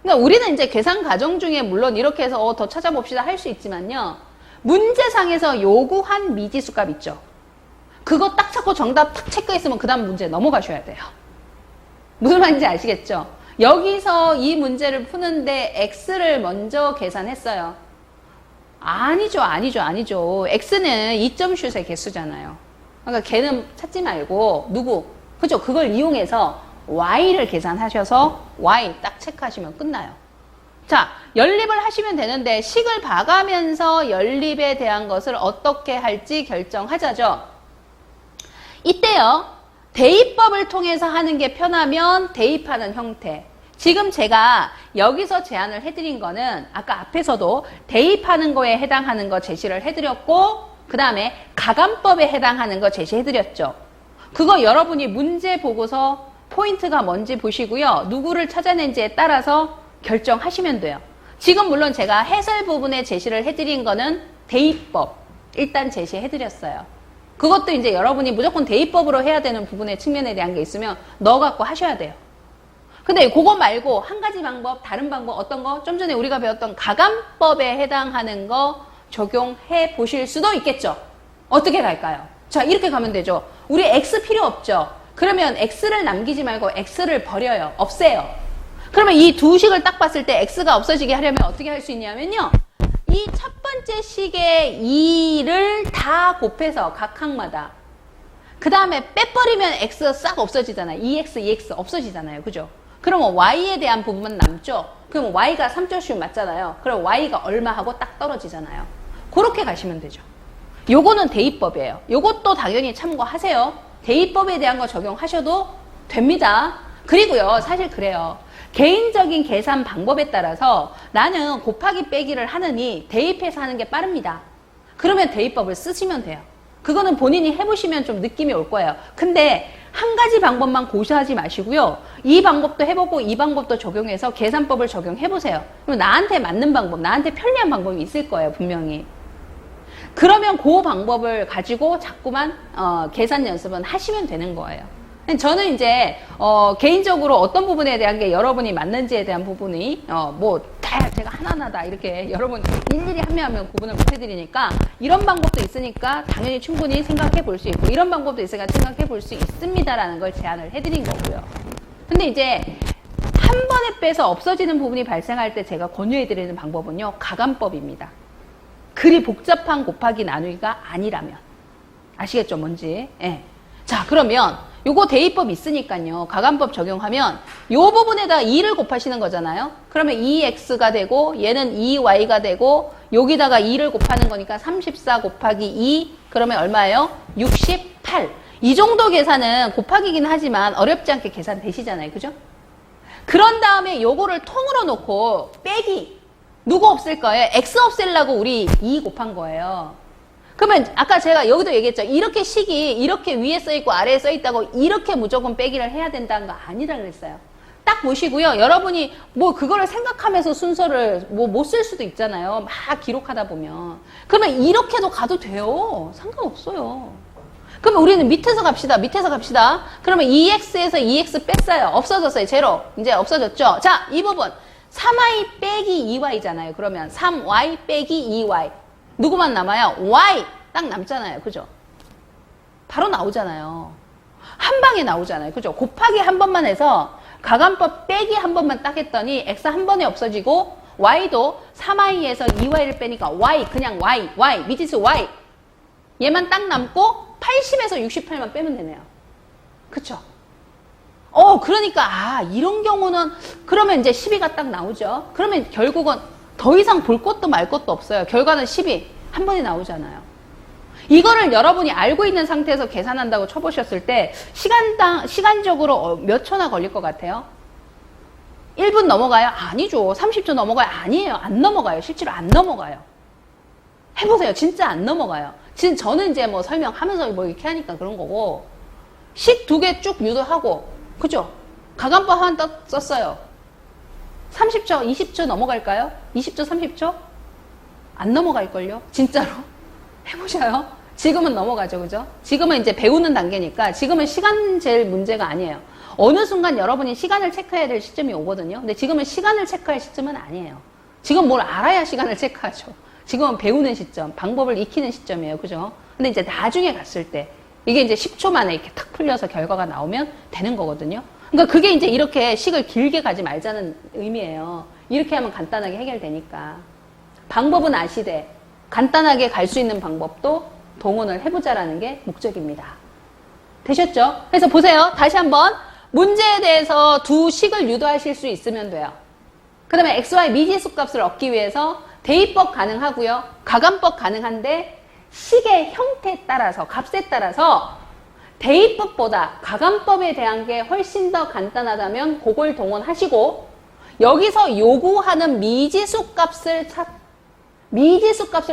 그러니까 우리는 이제 계산 과정 중에 물론 이렇게 해서 더 찾아봅시다 할 수 있지만요. 문제상에서 요구한 미지수 값 있죠. 그거 딱 찾고 정답 탁 체크했으면 그 다음 문제 넘어가셔야 돼요. 무슨 말인지 아시겠죠? 여기서 이 문제를 푸는데 x를 먼저 계산했어요. 아니죠. x는 2점 슛의 개수잖아요. 그러니까 걔는 찾지 말고 누구? 그죠? 그걸 이용해서 y를 계산하셔서 y 딱 체크하시면 끝나요. 자, 연립을 하시면 되는데 식을 봐가면서 연립에 대한 것을 어떻게 할지 결정하자죠. 이때요. 대입법을 통해서 하는 게 편하면 대입하는 형태. 지금 제가 여기서 제안을 해드린 거는 아까 앞에서도 대입하는 거에 해당하는 거 제시를 해드렸고 그 다음에 가감법에 해당하는 거 제시해드렸죠. 그거 여러분이 문제 보고서 포인트가 뭔지 보시고요. 누구를 찾아낸지에 따라서 결정하시면 돼요. 지금 물론 제가 해설 부분에 제시를 해드린 거는 대입법 일단 제시해드렸어요. 그것도 이제 여러분이 무조건 대입법으로 해야 되는 부분의 측면에 대한 게 있으면 넣어갖고 하셔야 돼요. 근데 그거 말고 한 가지 방법, 다른 방법 어떤 거? 좀 전에 우리가 배웠던 가감법에 해당하는 거 적용해 보실 수도 있겠죠. 어떻게 갈까요? 자, 이렇게 가면 되죠. 우리 X 필요 없죠. 그러면 X를 남기지 말고 X를 버려요. 없애요. 그러면 이 두 식을 딱 봤을 때 X가 없어지게 하려면 어떻게 할 수 있냐면요. 이 첫 번째 식의 2를 다 곱해서 각 항마다 그 다음에 빼버리면 X가 싹 없어지잖아요. 2X, 2X 없어지잖아요. 그죠? 그러면 Y에 대한 부분만 남죠? 그럼 Y가 3.10 맞잖아요. 그럼 Y가 얼마 하고 딱 떨어지잖아요. 그렇게 가시면 되죠. 요거는 대입법이에요. 요것도 당연히 참고하세요. 대입법에 대한 거 적용하셔도 됩니다. 그리고요, 사실 그래요. 개인적인 계산 방법에 따라서 나는 곱하기 빼기를 하느니 대입해서 하는 게 빠릅니다. 그러면 대입법을 쓰시면 돼요. 그거는 본인이 해보시면 좀 느낌이 올 거예요. 근데 한 가지 방법만 고수하지 마시고요. 이 방법도 해보고 이 방법도 적용해서 계산법을 적용해보세요. 그럼 나한테 맞는 방법, 나한테 편리한 방법이 있을 거예요. 분명히. 그러면 그 방법을 가지고 자꾸만 계산 연습은 하시면 되는 거예요. 저는 이제 개인적으로 어떤 부분에 대한 게 여러분이 맞는지에 대한 부분이 다 제가 하나하나 다 이렇게 여러분 일일이 한 명 한 명 구분을 못 해드리니까 이런 방법도 있으니까 당연히 충분히 생각해 볼 수 있고 이런 방법도 있으니까 생각해 볼 수 있습니다라는 걸 제안을 해드린 거고요. 근데 이제 한 번에 빼서 없어지는 부분이 발생할 때 제가 권유해 드리는 방법은요. 가감법입니다. 그리 복잡한 곱하기 나누기가 아니라면. 아시겠죠? 뭔지. 예. 자, 그러면 요거 대입법 있으니까요. 가감법 적용하면 요 부분에다 2를 곱하시는 거잖아요. 그러면 2x가 되고 얘는 2y가 되고 여기다가 2를 곱하는 거니까 34 곱하기 2 그러면 얼마예요? 68. 이 정도 계산은 곱하기긴 하지만 어렵지 않게 계산되시잖아요. 그죠? 그런 다음에 요거를 통으로 놓고 빼기. 누구 없앨 거예요? x 없애려고 우리 2 곱한 거예요. 그러면 아까 제가 여기도 얘기했죠. 이렇게 식이 이렇게 위에 써있고 아래에 써있다고 이렇게 무조건 빼기를 해야 된다는 거 아니라 그랬어요. 딱 보시고요. 여러분이 뭐 그거를 생각하면서 순서를 뭐 못 쓸 수도 있잖아요. 막 기록하다 보면. 그러면 이렇게도 가도 돼요. 상관없어요. 그러면 우리는 밑에서 갑시다. 밑에서 갑시다. 그러면 2x에서 2x 뺐어요. 없어졌어요. 제로. 이제 없어졌죠. 자, 이 부분. 3y 빼기 2y잖아요. 그러면 3y 빼기 2y. 누구만 남아요? y 딱 남잖아요. 그죠? 바로 나오잖아요. 한 방에 나오잖아요. 그죠? 곱하기 한 번만 해서 가감법 빼기 한 번만 딱 했더니 x 한 번에 없어지고 y도 3i에서 2y를 빼니까 y 그냥 y 미지수 y 얘만 딱 남고 80에서 68만 빼면 되네요. 그쵸? 그러니까 이런 경우는 그러면 이제 12가 딱 나오죠. 그러면 결국은 더 이상 볼 것도 말 것도 없어요. 결과는 12 한 번에 나오잖아요. 이거를 여러분이 알고 있는 상태에서 계산한다고 쳐보셨을 때 시간적으로 몇 초나 걸릴 것 같아요? 1분 넘어가요? 아니죠. 30초 넘어가요? 아니에요. 안 넘어가요. 실제로 안 넘어가요. 해보세요. 진짜 안 넘어가요. 지금 저는 이제 뭐 설명하면서 뭐 이렇게 하니까 그런 거고 식 2개 쭉 유도하고 그죠? 가감법 한 번 썼어요. 30초, 20초 넘어갈까요? 20초, 30초? 안 넘어갈걸요? 진짜로? 해보셔요. 지금은 넘어가죠. 그죠? 지금은 이제 배우는 단계니까 지금은 시간 잴 문제가 아니에요. 어느 순간 여러분이 시간을 체크해야 될 시점이 오거든요. 근데 지금은 시간을 체크할 시점은 아니에요. 지금 뭘 알아야 시간을 체크하죠. 지금은 배우는 시점, 방법을 익히는 시점이에요. 그죠? 근데 이제 나중에 갔을 때 이게 이제 10초 만에 이렇게 탁 풀려서 결과가 나오면 되는 거거든요. 그러니까 그게 이제 이렇게 식을 길게 가지 말자는 의미예요. 이렇게 하면 간단하게 해결되니까. 방법은 아시되 간단하게 갈 수 있는 방법도 동원을 해보자라는 게 목적입니다. 되셨죠? 그래서 보세요. 다시 한번 문제에 대해서 두 식을 유도하실 수 있으면 돼요. 그 다음에 XY 미지수 값을 얻기 위해서 대입법 가능하고요. 가감법 가능한데 식의 형태에 따라서 값에 따라서 대입법보다 가감법에 대한 게 훨씬 더 간단하다면 그걸 동원하시고 여기서 요구하는 미지수 값을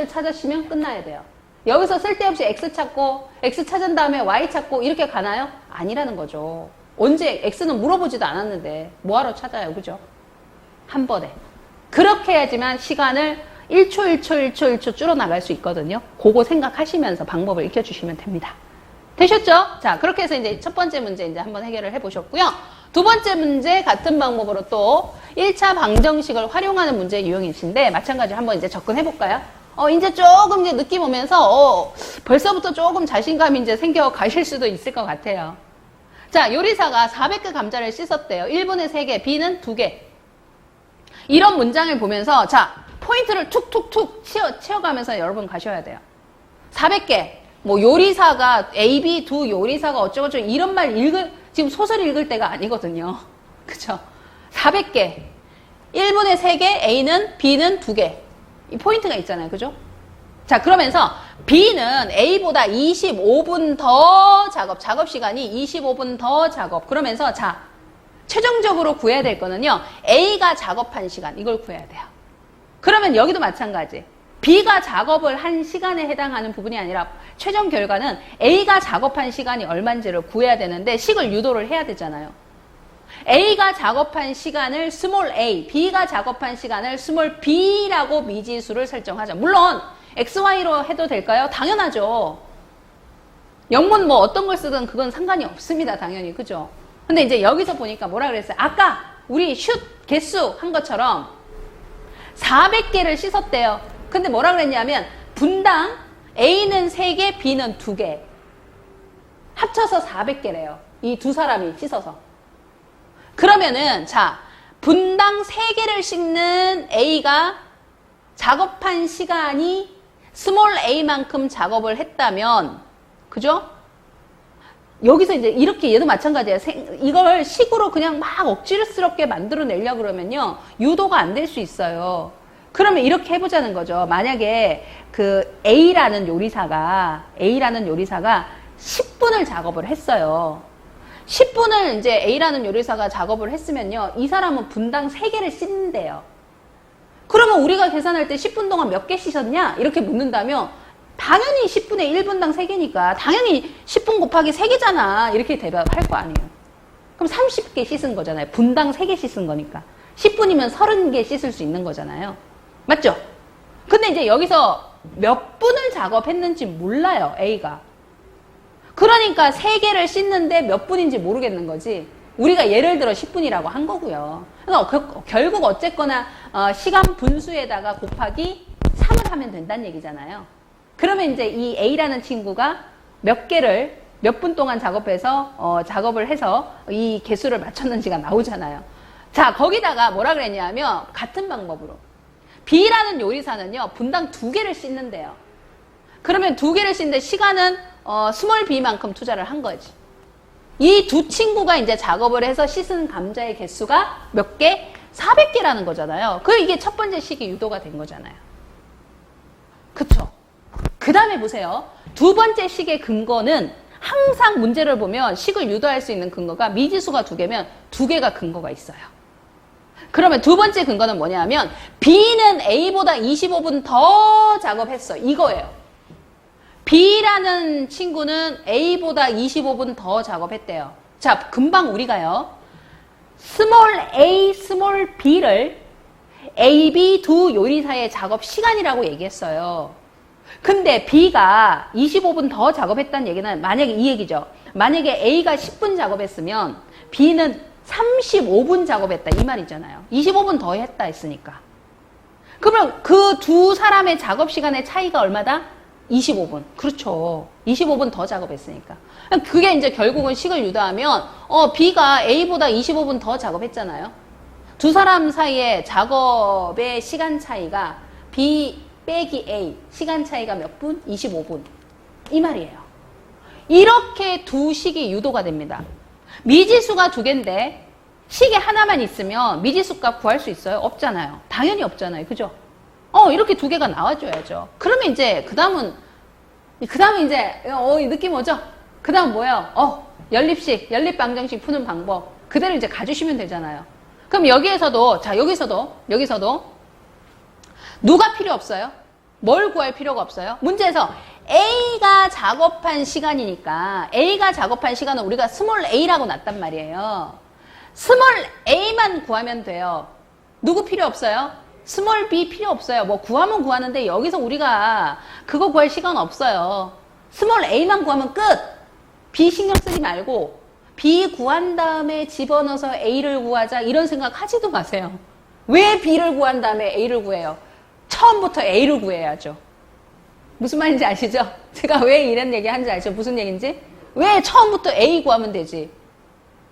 찾으시면 끝나야 돼요. 여기서 쓸데없이 x 찾고 x 찾은 다음에 y 찾고 이렇게 가나요? 아니라는 거죠. 언제 x는 물어보지도 않았는데 뭐하러 찾아요. 그죠? 한 번에. 그렇게 해야지만 시간을 1초 줄여나갈 수 있거든요. 그거 생각하시면서 방법을 익혀주시면 됩니다. 되셨죠? 자, 그렇게 해서 이제 첫 번째 문제 이제 한번 해결을 해보셨고요. 두 번째 문제 같은 방법으로 또 1차 방정식을 활용하는 문제 유형이신데 마찬가지로 한번 이제 접근해볼까요? 이제 조금 이제 느낌 오면서 벌써부터 조금 자신감이 이제 생겨 가실 수도 있을 것 같아요. 자, 요리사가 400개 감자를 씻었대요. 1분에 3개, B는 2개. 이런 문장을 보면서 자, 포인트를 툭툭툭 채워가면서 여러분 가셔야 돼요. 400개. 뭐 요리사가 A, B 두 요리사가 어쩌고저쩌고 이런 말 지금 소설 읽을 때가 아니거든요. 그쵸? 400개. 1분에 3개, A는 B는 2개. 이 포인트가 있잖아요. 그죠? 자, 그러면서 B는 A보다 25분 더 작업 시간이 25분 더 작업. 그러면서 자, 최종적으로 구해야 될 거는요. A가 작업한 시간. 이걸 구해야 돼요. 그러면 여기도 마찬가지. B가 작업을 한 시간에 해당하는 부분이 아니라 최종 결과는 A가 작업한 시간이 얼마인지를 구해야 되는데 식을 유도를 해야 되잖아요. A가 작업한 시간을 스몰 a, B가 작업한 시간을 스몰 b라고 미지수를 설정하자. 물론 XY로 해도 될까요? 당연하죠. 영문 뭐 어떤 걸 쓰든 그건 상관이 없습니다. 당연히. 그죠? 근데 이제 여기서 보니까 뭐라 그랬어요? 아까 우리 슛 개수 한 것처럼 400개를 씻었대요. 근데 뭐라 그랬냐면 분당 A는 3개, B는 2개. 합쳐서 400개래요. 이 두 사람이 씻어서. 그러면은 자, 분당 3개를 씻는 A가 작업한 시간이 스몰 a만큼 작업을 했다면 그죠? 여기서 이제 이렇게 얘도 마찬가지예요. 이걸 식으로 그냥 막 억지스럽게 만들어내려고 그러면요. 유도가 안 될 수 있어요. 그러면 이렇게 해보자는 거죠. 만약에 그 A라는 요리사가 10분을 작업을 했어요. 10분을 이제 A라는 요리사가 작업을 했으면요. 이 사람은 분당 3개를 씻는데요. 그러면 우리가 계산할 때 10분 동안 몇 개 씻었냐? 이렇게 묻는다면 당연히 10분에 1분당 3개니까 당연히 10분 곱하기 3개잖아. 이렇게 대답할 거 아니에요. 그럼 30개 씻은 거잖아요. 분당 3개 씻은 거니까. 10분이면 30개 씻을 수 있는 거잖아요. 맞죠? 근데 이제 여기서 몇 분을 작업했는지 몰라요. A가. 그러니까 3개를 씻는데 몇 분인지 모르겠는 거지. 우리가 예를 들어 10분이라고 한 거고요. 그러니까 결국 어쨌거나 시간 분수에다가 곱하기 3을 하면 된다는 얘기잖아요. 그러면 이제 이 A라는 친구가 몇 개를 몇 분 동안 작업해서 작업을 해서 이 개수를 맞췄는지가 나오잖아요. 자, 거기다가 뭐라 그랬냐면 같은 방법으로 B라는 요리사는요 분당 2개를 씻는데요. 그러면 2개를 씻는데 시간은 스몰 B만큼 투자를 한 거지. 이 두 친구가 이제 작업을 해서 씻은 감자의 개수가 몇 개? 400개라는 거잖아요. 그 이게 첫 번째 식이 유도가 된 거잖아요. 그쵸? 그 다음에 보세요. 두 번째 식의 근거는 항상 문제를 보면 식을 유도할 수 있는 근거가 미지수가 2개면 2개가 근거가 있어요. 그러면 두 번째 근거는 뭐냐면 B는 A보다 25분 더 작업했어. 이거예요. B라는 친구는 A보다 25분 더 작업했대요. 자, 금방 우리가요. 스몰 a, 스몰 b를 A, B 두 요리사의 작업 시간이라고 얘기했어요. 근데 B가 25분 더 작업했다는 얘기는 만약에 이 얘기죠. 만약에 A가 10분 작업했으면 B는 35분 작업했다 이 말이잖아요. 25분 더 했다 했으니까. 그러면 그 두 사람의 작업 시간의 차이가 얼마다? 25분. 그렇죠. 25분 더 작업했으니까. 그게 이제 결국은 식을 유도하면 B가 A보다 25분 더 작업했잖아요. 두 사람 사이의 작업의 시간 차이가 B 빼기 A 시간 차이가 몇 분? 25분. 이 말이에요. 이렇게 두 식이 유도가 됩니다. 미지수가 2개인데 식이 하나만 있으면 미지수 값 구할 수 있어요? 없잖아요. 당연히 없잖아요. 그죠? 이렇게 2개가 나와줘야죠. 그러면 이제 그 다음은 이제 이 느낌 오죠? 그 다음 뭐예요? 연립식, 연립방정식 푸는 방법 그대로 이제 가주시면 되잖아요. 그럼 여기에서도 누가 필요 없어요? 뭘 구할 필요가 없어요? 문제에서 A가 작업한 시간이니까 A가 작업한 시간은 우리가 스몰 a라고 놨단 말이에요. 스몰 a만 구하면 돼요. 누구 필요 없어요? 스몰 b 필요 없어요. 뭐 구하면 구하는데 여기서 우리가 그거 구할 시간 없어요. 스몰 a만 구하면 끝! b 신경 쓰지 말고 b 구한 다음에 집어넣어서 a를 구하자 이런 생각 하지도 마세요. 왜 b를 구한 다음에 a를 구해요? 처음부터 a를 구해야죠. 무슨 말인지 아시죠? 제가 왜 이런 얘기 하는지 아시죠? 무슨 얘기인지? 왜 처음부터 a 구하면 되지?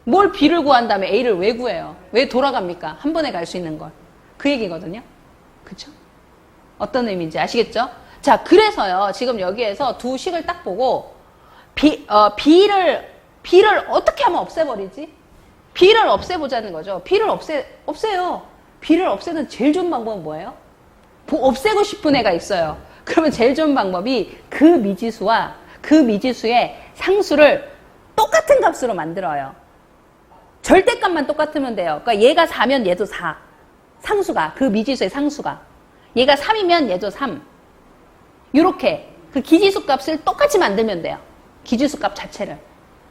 뭘 b를 구한 다음에 a를 왜 구해요? 왜 돌아갑니까? 한 번에 갈 수 있는 걸. 그 얘기거든요. 그쵸? 어떤 의미인지 아시겠죠? 자, 그래서요. 지금 여기에서 두 식을 딱 보고 B를 어떻게 하면 없애버리지? B를 없애보자는 거죠. B를 없애요. B를 없애는 제일 좋은 방법은 뭐예요? 없애고 싶은 애가 있어요. 그러면 제일 좋은 방법이 그 미지수와 그 미지수의 상수를 똑같은 값으로 만들어요. 절대값만 똑같으면 돼요. 그러니까 얘가 4면 얘도 4. 상수가, 그 미지수의 상수가. 얘가 3이면 얘도 3. 요렇게 그 기지수 값을 똑같이 만들면 돼요. 기지수 값 자체를.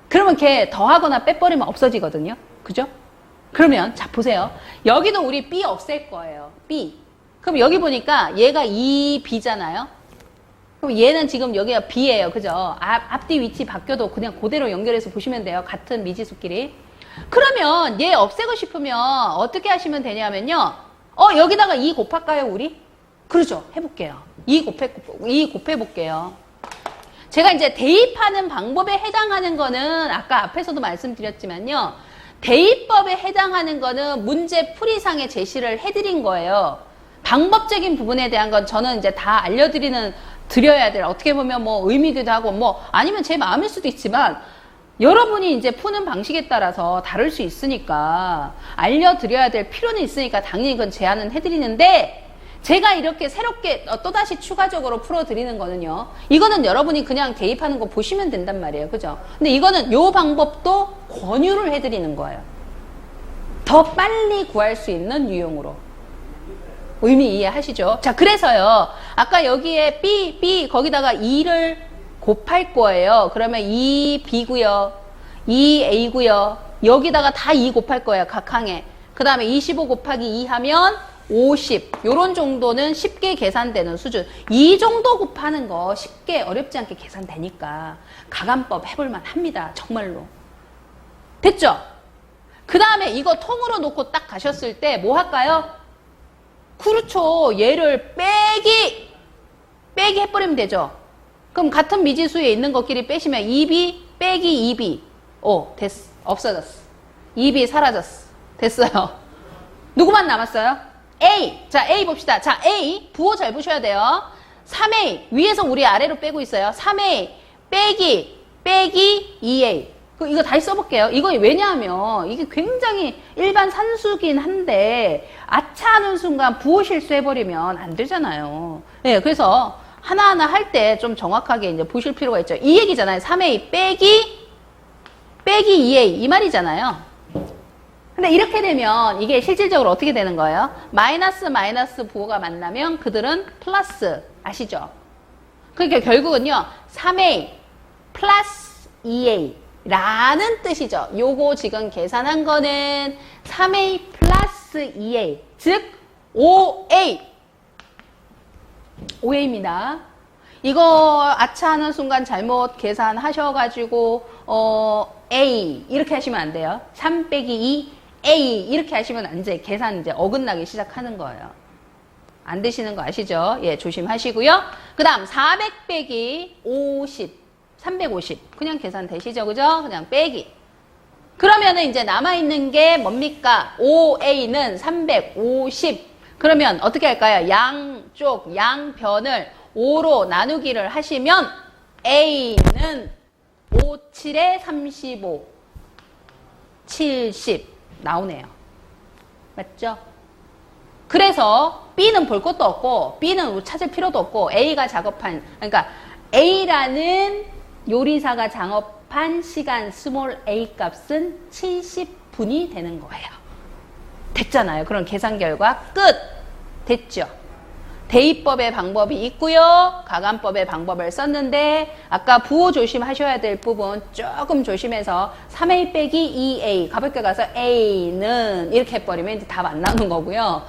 그러면 걔 더하거나 빼버리면 없어지거든요. 그죠? 그러면 자 보세요. 여기도 우리 B 없앨 거예요. B. 그럼 여기 보니까 얘가 2B잖아요. 그럼 얘는 지금 여기가 B예요. 그죠? 앞뒤 위치 바뀌어도 그냥 그대로 연결해서 보시면 돼요. 같은 미지수끼리. 그러면 얘 없애고 싶으면 어떻게 하시면 되냐면요. 여기다가 2 곱할까요, 우리? 그러죠. 해볼게요. 2 곱해볼게요. 제가 이제 대입하는 방법에 해당하는 거는 아까 앞에서도 말씀드렸지만요. 대입법에 해당하는 거는 문제 풀이상에 제시를 해드린 거예요. 방법적인 부분에 대한 건 저는 이제 다 드려야 될, 어떻게 보면 뭐 의미기도 하고 뭐 아니면 제 마음일 수도 있지만 여러분이 이제 푸는 방식에 따라서 다를 수 있으니까 알려드려야 될 필요는 있으니까 당연히 그건 제안은 해드리는데 제가 이렇게 새롭게 또다시 추가적으로 풀어드리는 거는요. 이거는 여러분이 그냥 대입하는 거 보시면 된단 말이에요. 그죠? 근데 이거는 요 방법도 권유를 해드리는 거예요. 더 빨리 구할 수 있는 유형으로. 의미 이해하시죠? 자, 그래서요. 아까 여기에 B 거기다가 2를 곱할 거예요. 그러면 2B고요. 2A고요. 여기다가 다 2 곱할 거예요. 각 항에. 그 다음에 25 곱하기 2 하면 50. 요런 정도는 쉽게 계산되는 수준. 이 정도 곱하는 거 쉽게 어렵지 않게 계산되니까 가감법 해볼만 합니다. 정말로. 됐죠? 그 다음에 이거 통으로 놓고 딱 가셨을 때 뭐 할까요? 그렇죠. 얘를 빼기 해버리면 되죠. 그럼 같은 미지수에 있는 것끼리 빼시면 2B 빼기 2B. 됐어. 없어졌어. 2B 사라졌어. 됐어요. 누구만 남았어요? A. 자, A 봅시다. 자, A. 부호 잘 보셔야 돼요. 3A. 위에서 우리 아래로 빼고 있어요. 3A 빼기 2A. 이거 다시 써볼게요. 이거 왜냐하면 이게 굉장히 일반 산수긴 한데 아차하는 순간 부호 실수해버리면 안 되잖아요. 네, 그래서 하나하나 할 때 좀 정확하게 이제 보실 필요가 있죠. 이 얘기잖아요. 3A 빼기 2A 이 말이잖아요. 근데 이렇게 되면 이게 실질적으로 어떻게 되는 거예요? 마이너스 부호가 만나면 그들은 플러스 아시죠? 그러니까 결국은요. 3A 플러스 2A 라는 뜻이죠. 요거 지금 계산한 거는 3A 플러스 2A 즉 5A 5A입니다. 이거 아차하는 순간 잘못 계산하셔가지고 A 이렇게 하시면 안 돼요. 3 빼기 2 A 이렇게 하시면 안 돼. 계산 이제 어긋나기 시작하는 거예요. 안 되시는 거 아시죠? 예, 조심하시고요. 그 다음 400 빼기 50 350 그냥 계산 되시죠? 그죠? 그냥 빼기. 그러면은 이제 남아있는 게 뭡니까? 5A는 350 그러면 어떻게 할까요? 양쪽 양변을 5로 나누기를 하시면 A는 5, 7에 35 70 나오네요. 맞죠? 그래서 B는 볼 것도 없고 B는 찾을 필요도 없고 A가 작업한 그러니까 A라는 요리사가 작업한 시간 스몰 a 값은 70분이 되는 거예요. 됐잖아요. 그럼 계산 결과 끝! 됐죠? 대입법의 방법이 있고요. 가간법의 방법을 썼는데 아까 부호 조심하셔야 될 부분 조금 조심해서 3A 빼기 2A 가볍게 가서 A는 이렇게 해버리면 이제 답 안 나오는 거고요.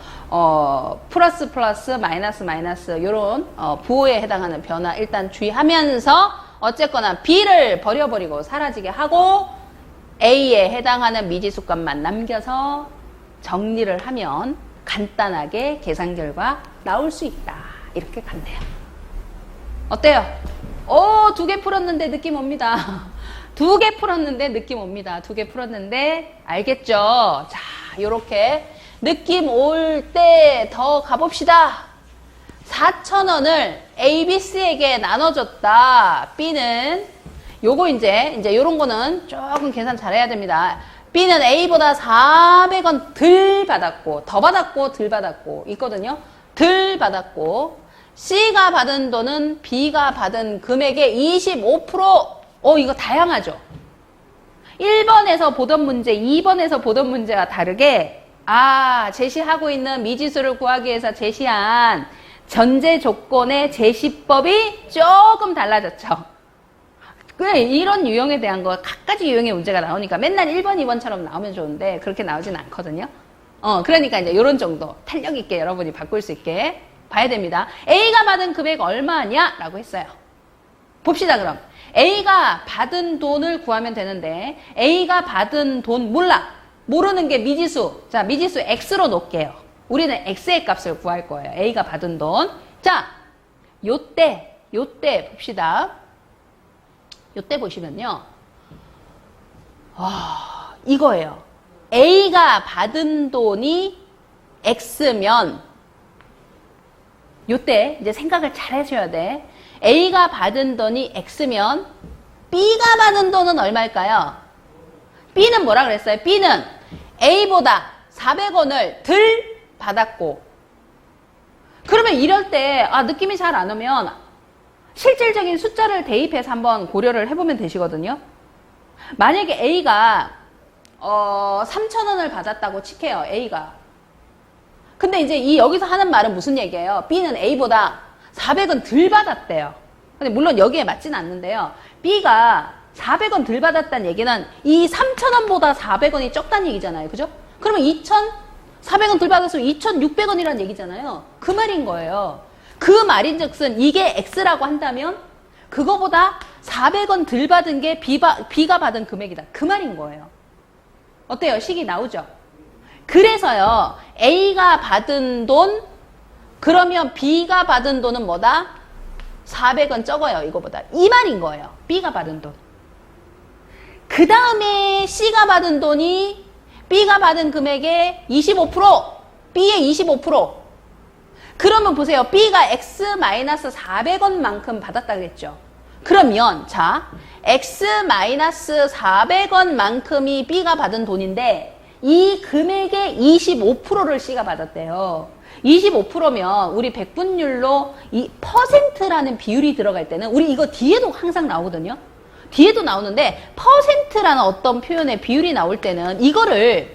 플러스 마이너스 이런 부호에 해당하는 변화 일단 주의하면서 어쨌거나 B를 버려버리고 사라지게 하고 A에 해당하는 미지수값만 남겨서 정리를 하면 간단하게 계산 결과 나올 수 있다. 이렇게 간대요. 어때요? 2개 풀었는데 느낌 옵니다. 2개 풀었는데 느낌 옵니다. 2개 풀었는데 알겠죠? 자, 요렇게 느낌 올 때 더 가봅시다. 4,000원을 A, B, C에게 나눠줬다. B는 요거 이제 요런 거는 조금 계산 잘해야 됩니다. B는 A보다 400원 덜 받았고 더 받았고 덜 받았고 있거든요. 덜 받았고 C가 받은 돈은 B가 받은 금액의 25% 이거 다양하죠. 1번에서 보던 문제, 2번에서 보던 문제와 다르게 제시하고 있는 미지수를 구하기 위해서 제시한 전제 조건의 제시법이 조금 달라졌죠. 이런 유형에 대한 거 각가지 유형의 문제가 나오니까 맨날 1번, 2번처럼 나오면 좋은데 그렇게 나오진 않거든요. 그러니까 이제 이런 정도 탄력 있게 여러분이 바꿀 수 있게 봐야 됩니다. A가 받은 금액 얼마냐? 라고 했어요. 봅시다 그럼. A가 받은 돈을 구하면 되는데 A가 받은 돈 모르는 게 미지수. 자, 미지수 X로 놓을게요. 우리는 X의 값을 구할 거예요. A가 받은 돈. 자, 요때 봅시다. 요때 보시면요. 이거예요. A가 받은 돈이 X면 요때 이제 생각을 잘 하셔야 돼. A가 받은 돈이 X면 B가 받은 돈은 얼마일까요? B는 뭐라 그랬어요? B는 A보다 400원을 덜 받았고 그러면 이럴 때 느낌이 잘 안 오면 실질적인 숫자를 대입해서 한번 고려를 해보면 되시거든요. 만약에 A가 3,000원을 받았다고 칠게요. A가. 근데 이제 여기서 하는 말은 무슨 얘기예요? B는 A보다 400원 덜 받았대요. 근데 물론 여기에 맞진 않는데요. B가 400원 덜 받았다는 얘기는 이 3,000원보다 400원이 적다는 얘기잖아요. 그죠? 그러면 2,400원 덜 받았으면 2,600원이라는 얘기잖아요. 그 말인 거예요. 그 말인즉슨 이게 X라고 한다면 그거보다 400원 덜 받은 게 B가 받은 금액이다. 그 말인 거예요. 어때요? 식이 나오죠? 그래서요. A가 받은 돈 그러면 B가 받은 돈은 뭐다? 400원 적어요. 이거보다. 이 말인 거예요. B가 받은 돈. 그 다음에 C가 받은 돈이 B가 받은 금액의 25%, B의 25%. 그러면 보세요. B가 X-400원만큼 받았다 그랬죠. 그러면 자, X-400원만큼이 B가 받은 돈인데 이 금액의 25%를 C가 받았대요. 25%면 우리 백분율로 이 퍼센트라는 비율이 들어갈 때는 우리 이거 뒤에도 항상 나오거든요. 뒤에도 나오는데 퍼센트라는 어떤 표현의 비율이 나올 때는 이거를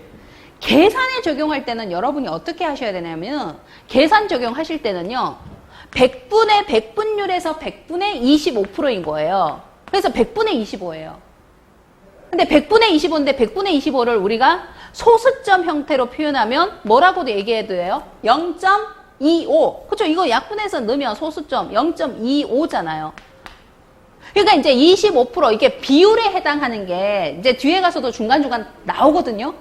계산에 적용할 때는 여러분이 어떻게 하셔야 되냐면 계산 적용하실 때는요. 100분의 백분율에서 100분의 25%인 거예요. 그래서 100분의 25예요. 근데 100분의 25인데 100분의 25를 우리가 소수점 형태로 표현하면 뭐라고도 얘기해도 돼요? 0.25. 그렇죠? 이거 약분해서 넣으면 소수점 0.25잖아요. 그러니까 이제 25% 이게 비율에 해당하는 게 이제 뒤에 가서도 중간중간 나오거든요.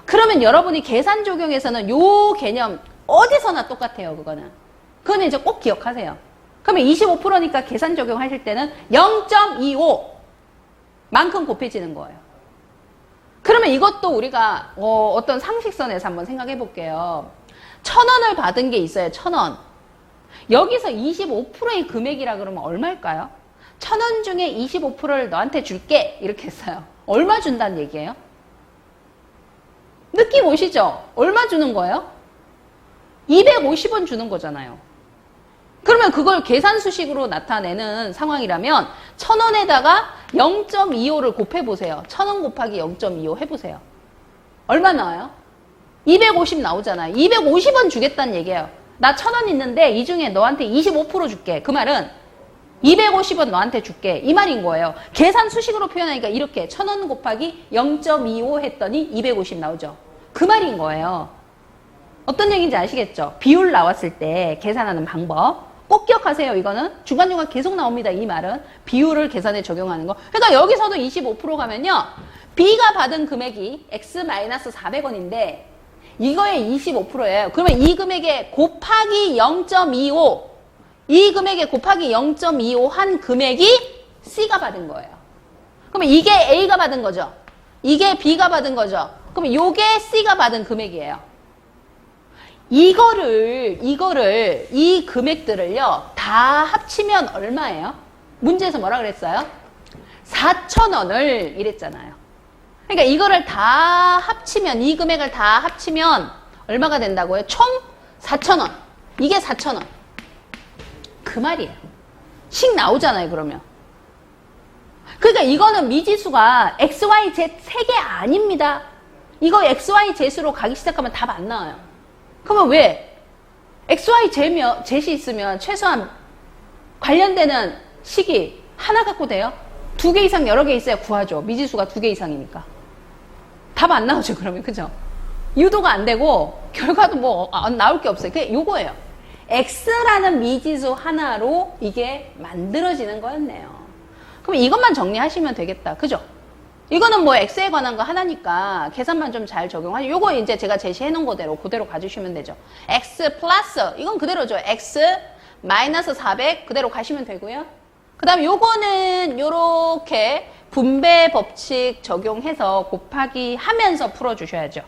그러면 여러분이 계산 적용에서는 요 개념 어디서나 똑같아요. 그거는 이제 꼭 기억하세요. 그러면 25%니까 계산 적용하실 때는 0.25 만큼 곱해지는 거예요. 그러면 이것도 우리가 어떤 상식선에서 한번 생각해 볼게요. 1,000원을 받은 게 있어요. 1,000원. 여기서 25%의 금액이라 그러면 얼마일까요? 1,000원 중에 25%를 너한테 줄게 이렇게 했어요. 얼마 준다는 얘기예요? 느낌 오시죠? 얼마 주는 거예요? 250원 주는 거잖아요. 그러면 그걸 계산수식으로 나타내는 상황이라면 1,000원에다가 0.25를 곱해보세요. 1,000원 곱하기 0.25 해보세요. 얼마 나와요? 250 나오잖아요. 250원 주겠다는 얘기예요. 나 1,000원 있는데 이 중에 너한테 25% 줄게. 그 말은 250원 너한테 줄게. 이 말인 거예요. 계산 수식으로 표현하니까 이렇게 1,000원 곱하기 0.25 했더니 250 나오죠. 그 말인 거예요. 어떤 얘기인지 아시겠죠? 비율 나왔을 때 계산하는 방법. 꼭 기억하세요. 이거는 중간중간 계속 나옵니다. 이 말은 비율을 계산에 적용하는 거. 그러니까 여기서도 25% 가면요. B가 받은 금액이 X-400원인데 이거의 25%예요. 그러면 이 금액에 곱하기 0.25 이 금액에 곱하기 0.25 한 금액이 C가 받은 거예요. 그러면 이게 A가 받은 거죠. 이게 B가 받은 거죠. 그러면 요게 C가 받은 금액이에요. 이거를 이 금액들을요 다 합치면 얼마예요? 문제에서 뭐라 그랬어요? 4,000원을 이랬잖아요. 그러니까 이거를 다 합치면 이 금액을 다 합치면 얼마가 된다고요? 총 4,000원. 이게 4,000원. 그 말이에요. 식 나오잖아요. 그러면. 그러니까 이거는 미지수가 x, y, z 3개 아닙니다. 이거 x, y, z로 가기 시작하면 답 안 나와요. 그러면 왜? x, y, z이 있으면 최소한 관련되는 식이 하나 갖고 돼요? 2개 이상 여러 개 있어야 구하죠. 미지수가 2개 이상이니까. 답 안 나오죠. 그러면. 그죠? 유도가 안 되고 결과도 뭐 나올 게 없어요. 그게 요거예요. x라는 미지수 하나로 이게 만들어지는 거였네요. 그럼 이것만 정리하시면 되겠다. 그죠? 이거는 뭐 x에 관한 거 하나니까 계산만 좀 잘 적용하시고 요거 이제 제가 제시해 놓은 거대로 그대로 가주시면 되죠. x 플러스 이건 그대로죠. x 마이너스 400 그대로 가시면 되고요. 그 다음에 요거는 요렇게 분배 법칙 적용해서 곱하기 하면서 풀어주셔야죠.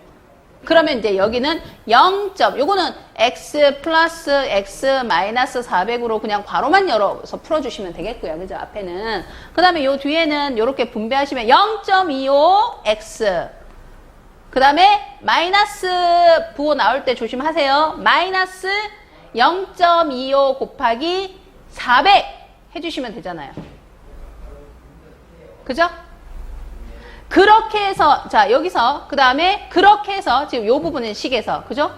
그러면 이제 여기는 0점, 요거는 x 플러스 x 마이너스 400으로 그냥 괄호만 열어서 풀어주시면 되겠고요. 그죠? 앞에는. 그 다음에 요 뒤에는 요렇게 분배하시면 0.25x. 그 다음에 마이너스 부호 나올 때 조심하세요. 마이너스 0.25 곱하기 400 해주시면 되잖아요. 그죠? 그렇게 해서 자 여기서 그 다음에 그렇게 해서 지금 요 부분은 식에서 그죠?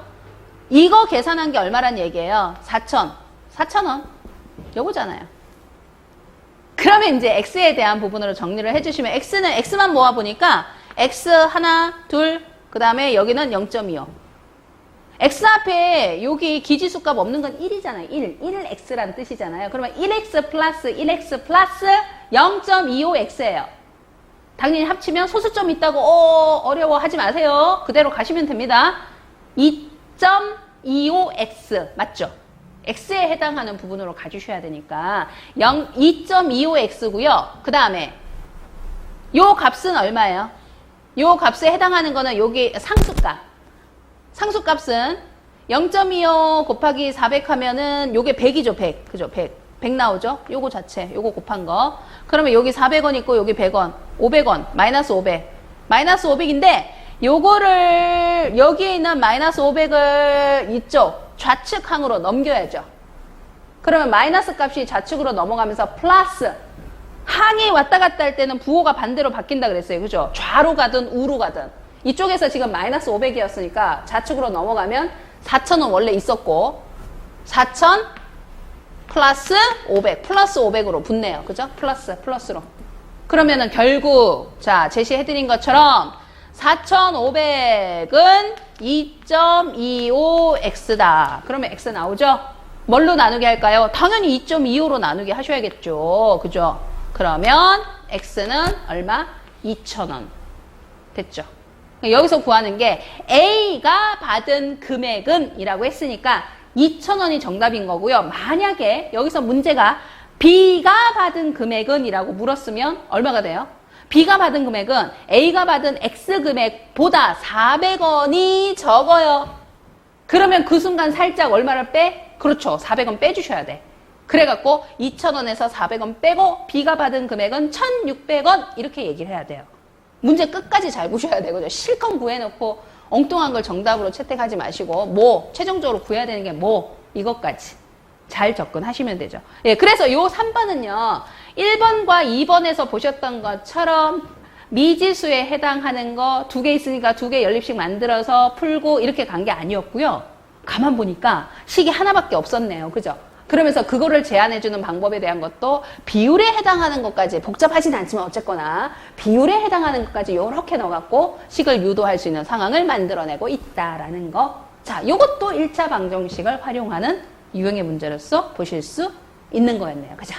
이거 계산한 게 얼마란 얘기예요? 4,000원 요거잖아요. 그러면 이제 x에 대한 부분으로 정리를 해주시면 x는 x만 모아보니까 x 하나 둘 그 다음에 여기는 0.25 x 앞에 여기 기지수값 없는 건 1이잖아요. 1을 x라는 뜻이잖아요. 그러면 1x 플러스 1x 플러스 0.25x예요. 당연히 합치면 소수점 있다고 어려워하지 마세요. 그대로 가시면 됩니다. 2.25x 맞죠? x에 해당하는 부분으로 가주셔야 되니까 2.25x고요. 그 다음에 요 값은 얼마예요? 요 값에 해당하는 거는 여기 상수값. 상수값은 0.25 곱하기 400 하면은 요게 100이죠, 100. 그죠? 100. 100 나오죠? 요거 자체, 요거 곱한 거. 그러면 여기 400원 있고 여기 100원, 500원, 마이너스 500. 마이너스 500인데 요거를 여기에 있는 마이너스 500을 이쪽 좌측항으로 넘겨야죠. 그러면 마이너스 값이 좌측으로 넘어가면서 플러스. 항이 왔다 갔다 할 때는 부호가 반대로 바뀐다 그랬어요. 그죠? 좌로 가든 우로 가든. 이쪽에서 지금 마이너스 500이었으니까 좌측으로 넘어가면 4,000원 원래 있었고 4,000 플러스 500 플러스 500으로 붙네요. 그죠? 플러스로. 그러면은 결국 자 제시해드린 것처럼 4,500은 2.25x다. 그러면 x 나오죠? 뭘로 나누게 할까요? 당연히 2.25로 나누게 하셔야겠죠. 그죠? 그러면 x는 얼마? 2,000원. 됐죠? 여기서 구하는 게 A가 받은 금액은 이라고 했으니까 2,000원이 정답인 거고요. 만약에 여기서 문제가 B가 받은 금액은 이라고 물었으면 얼마가 돼요? B가 받은 금액은 A가 받은 X 금액보다 400원이 적어요. 그러면 그 순간 살짝 얼마를 빼? 그렇죠. 400원 빼주셔야 돼. 그래갖고 2,000원에서 400원 빼고 B가 받은 금액은 1,600원 이렇게 얘기를 해야 돼요. 문제 끝까지 잘 보셔야 되거든요. 실컷 구해놓고 엉뚱한 걸 정답으로 채택하지 마시고 최종적으로 구해야 되는 게 이것까지 잘 접근하시면 되죠. 예, 그래서 요 3번은요. 1번과 2번에서 보셨던 것처럼 미지수에 해당하는 거 2개 있으니까 2개 연립식 만들어서 풀고 이렇게 간 게 아니었고요. 가만 보니까 식이 하나밖에 없었네요. 그죠? 그러면서 그거를 제안해주는 방법에 대한 것도 비율에 해당하는 것까지 복잡하진 않지만 어쨌거나 비율에 해당하는 것까지 이렇게 넣어갖고 식을 유도할 수 있는 상황을 만들어내고 있다라는 거. 자, 요것도 1차 방정식을 활용하는 유형의 문제로서 보실 수 있는 거였네요. 그죠?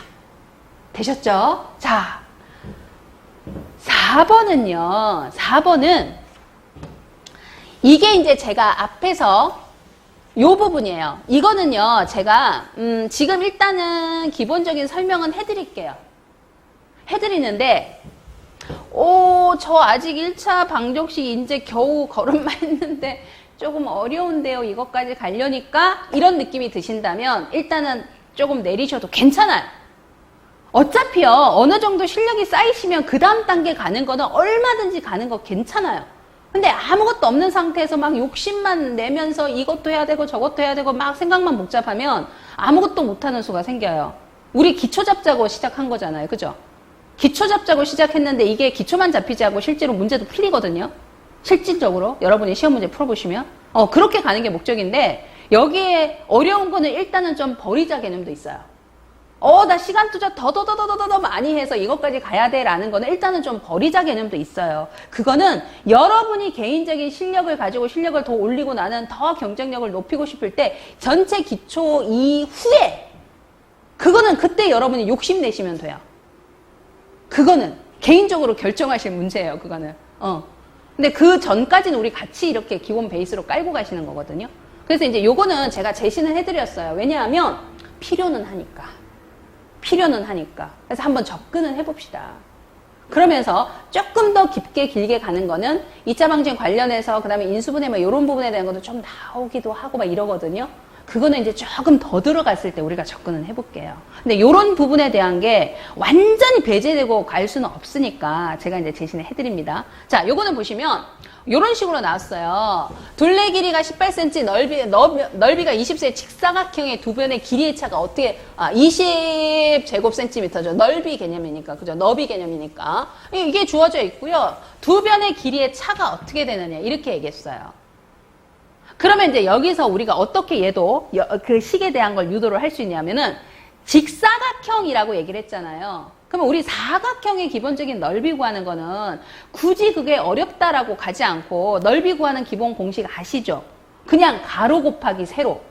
되셨죠? 자, 4번은요. 4번은 이게 이제 제가 앞에서 요 부분이에요. 이거는요, 제가, 지금 일단은 기본적인 설명은 해드릴게요. 해드리는데, 저 아직 1차 방정식 이제 겨우 걸음만 했는데 조금 어려운데요. 이것까지 가려니까 이런 느낌이 드신다면 일단은 조금 내리셔도 괜찮아요. 어차피요, 어느 정도 실력이 쌓이시면 그 다음 단계 가는 거는 얼마든지 가는 거 괜찮아요. 근데 아무것도 없는 상태에서 막 욕심만 내면서 이것도 해야 되고 저것도 해야 되고 막 생각만 복잡하면 아무것도 못하는 수가 생겨요. 우리 기초 잡자고 시작한 거잖아요. 그죠? 기초 잡자고 시작했는데 이게 기초만 잡히지 않고 실제로 문제도 풀리거든요. 실질적으로 여러분이 시험 문제 풀어보시면 그렇게 가는 게 목적인데 여기에 어려운 거는 일단은 좀 버리자 개념도 있어요. 나 시간 투자 더 많이 해서 이것까지 가야 돼 라는 거는 일단은 좀 버리자 개념도 있어요. 그거는 여러분이 개인적인 실력을 가지고 실력을 더 올리고 나는 더 경쟁력을 높이고 싶을 때 전체 기초 이후에 그거는 그때 여러분이 욕심내시면 돼요. 그거는 개인적으로 결정하실 문제예요. 그거는. 근데 그 전까지는 우리 같이 이렇게 기본 베이스로 깔고 가시는 거거든요. 그래서 이제 요거는 제가 제시는 해드렸어요. 왜냐하면 필요는 하니까. 그래서 한번 접근을 해봅시다. 그러면서 조금 더 깊게 길게 가는 거는 2차 방정 관련해서 그 다음에 인수분해 뭐 이런 부분에 대한 것도 좀 나오기도 하고 막 이러거든요. 그거는 이제 조금 더 들어갔을 때 우리가 접근을 해볼게요. 근데 이런 부분에 대한 게 완전히 배제되고 갈 수는 없으니까 제가 이제 제시를 해드립니다. 자, 요거는 보시면 이런 식으로 나왔어요. 둘레 길이가 18cm, 넓이가 20cm, 직사각형의 두 변의 길이의 차가 어떻게 20제곱센티미터죠. 넓이 개념이니까, 그죠? 너비 개념이니까 이게 주어져 있고요. 두 변의 길이의 차가 어떻게 되느냐 이렇게 얘기했어요. 그러면 이제 여기서 우리가 어떻게 얘도 그 식에 대한 걸 유도를 할 수 있냐면은 직사각형이라고 얘기를 했잖아요. 그러면 우리 사각형의 기본적인 넓이 구하는 거는 굳이 그게 어렵다라고 가지 않고 넓이 구하는 기본 공식 아시죠? 그냥 가로 곱하기 세로.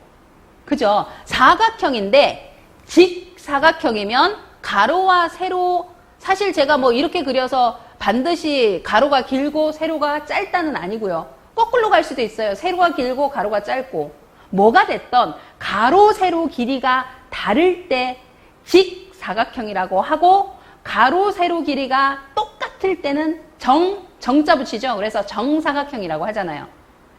그죠? 사각형인데 직사각형이면 가로와 세로 사실 제가 뭐 이렇게 그려서 반드시 가로가 길고 세로가 짧다는 아니고요. 거꾸로 갈 수도 있어요. 세로가 길고 가로가 짧고. 뭐가 됐던 가로, 세로 길이가 다를 때 직사각형이라고 하고 가로, 세로 길이가 같을 때는 정자 붙이죠. 그래서 정사각형이라고 하잖아요.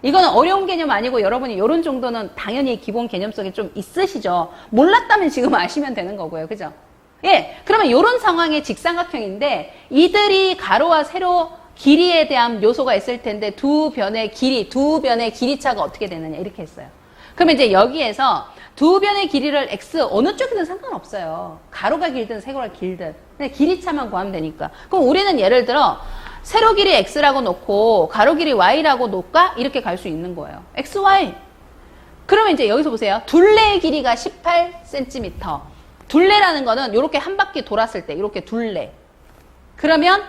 이거는 어려운 개념 아니고 여러분이 이런 정도는 당연히 기본 개념 속에 좀 있으시죠. 몰랐다면 지금 아시면 되는 거고요. 그죠? 예. 그러면 이런 상황의 직사각형인데 이들이 가로와 세로 길이에 대한 요소가 있을 텐데 두 변의 길이차가 어떻게 되느냐 이렇게 했어요. 그러면 이제 여기에서 두 변의 길이를 x 어느 쪽이든 상관없어요. 가로가 길든 세로가 길든 그냥 길이차만 구하면 되니까. 그럼 우리는 예를 들어 세로 길이 x라고 놓고 가로 길이 y라고 놓을까? 이렇게 갈 수 있는 거예요. x, y. 그러면 이제 여기서 보세요. 둘레의 길이가 18cm. 둘레라는 거는 이렇게 한 바퀴 돌았을 때 이렇게 둘레. 그러면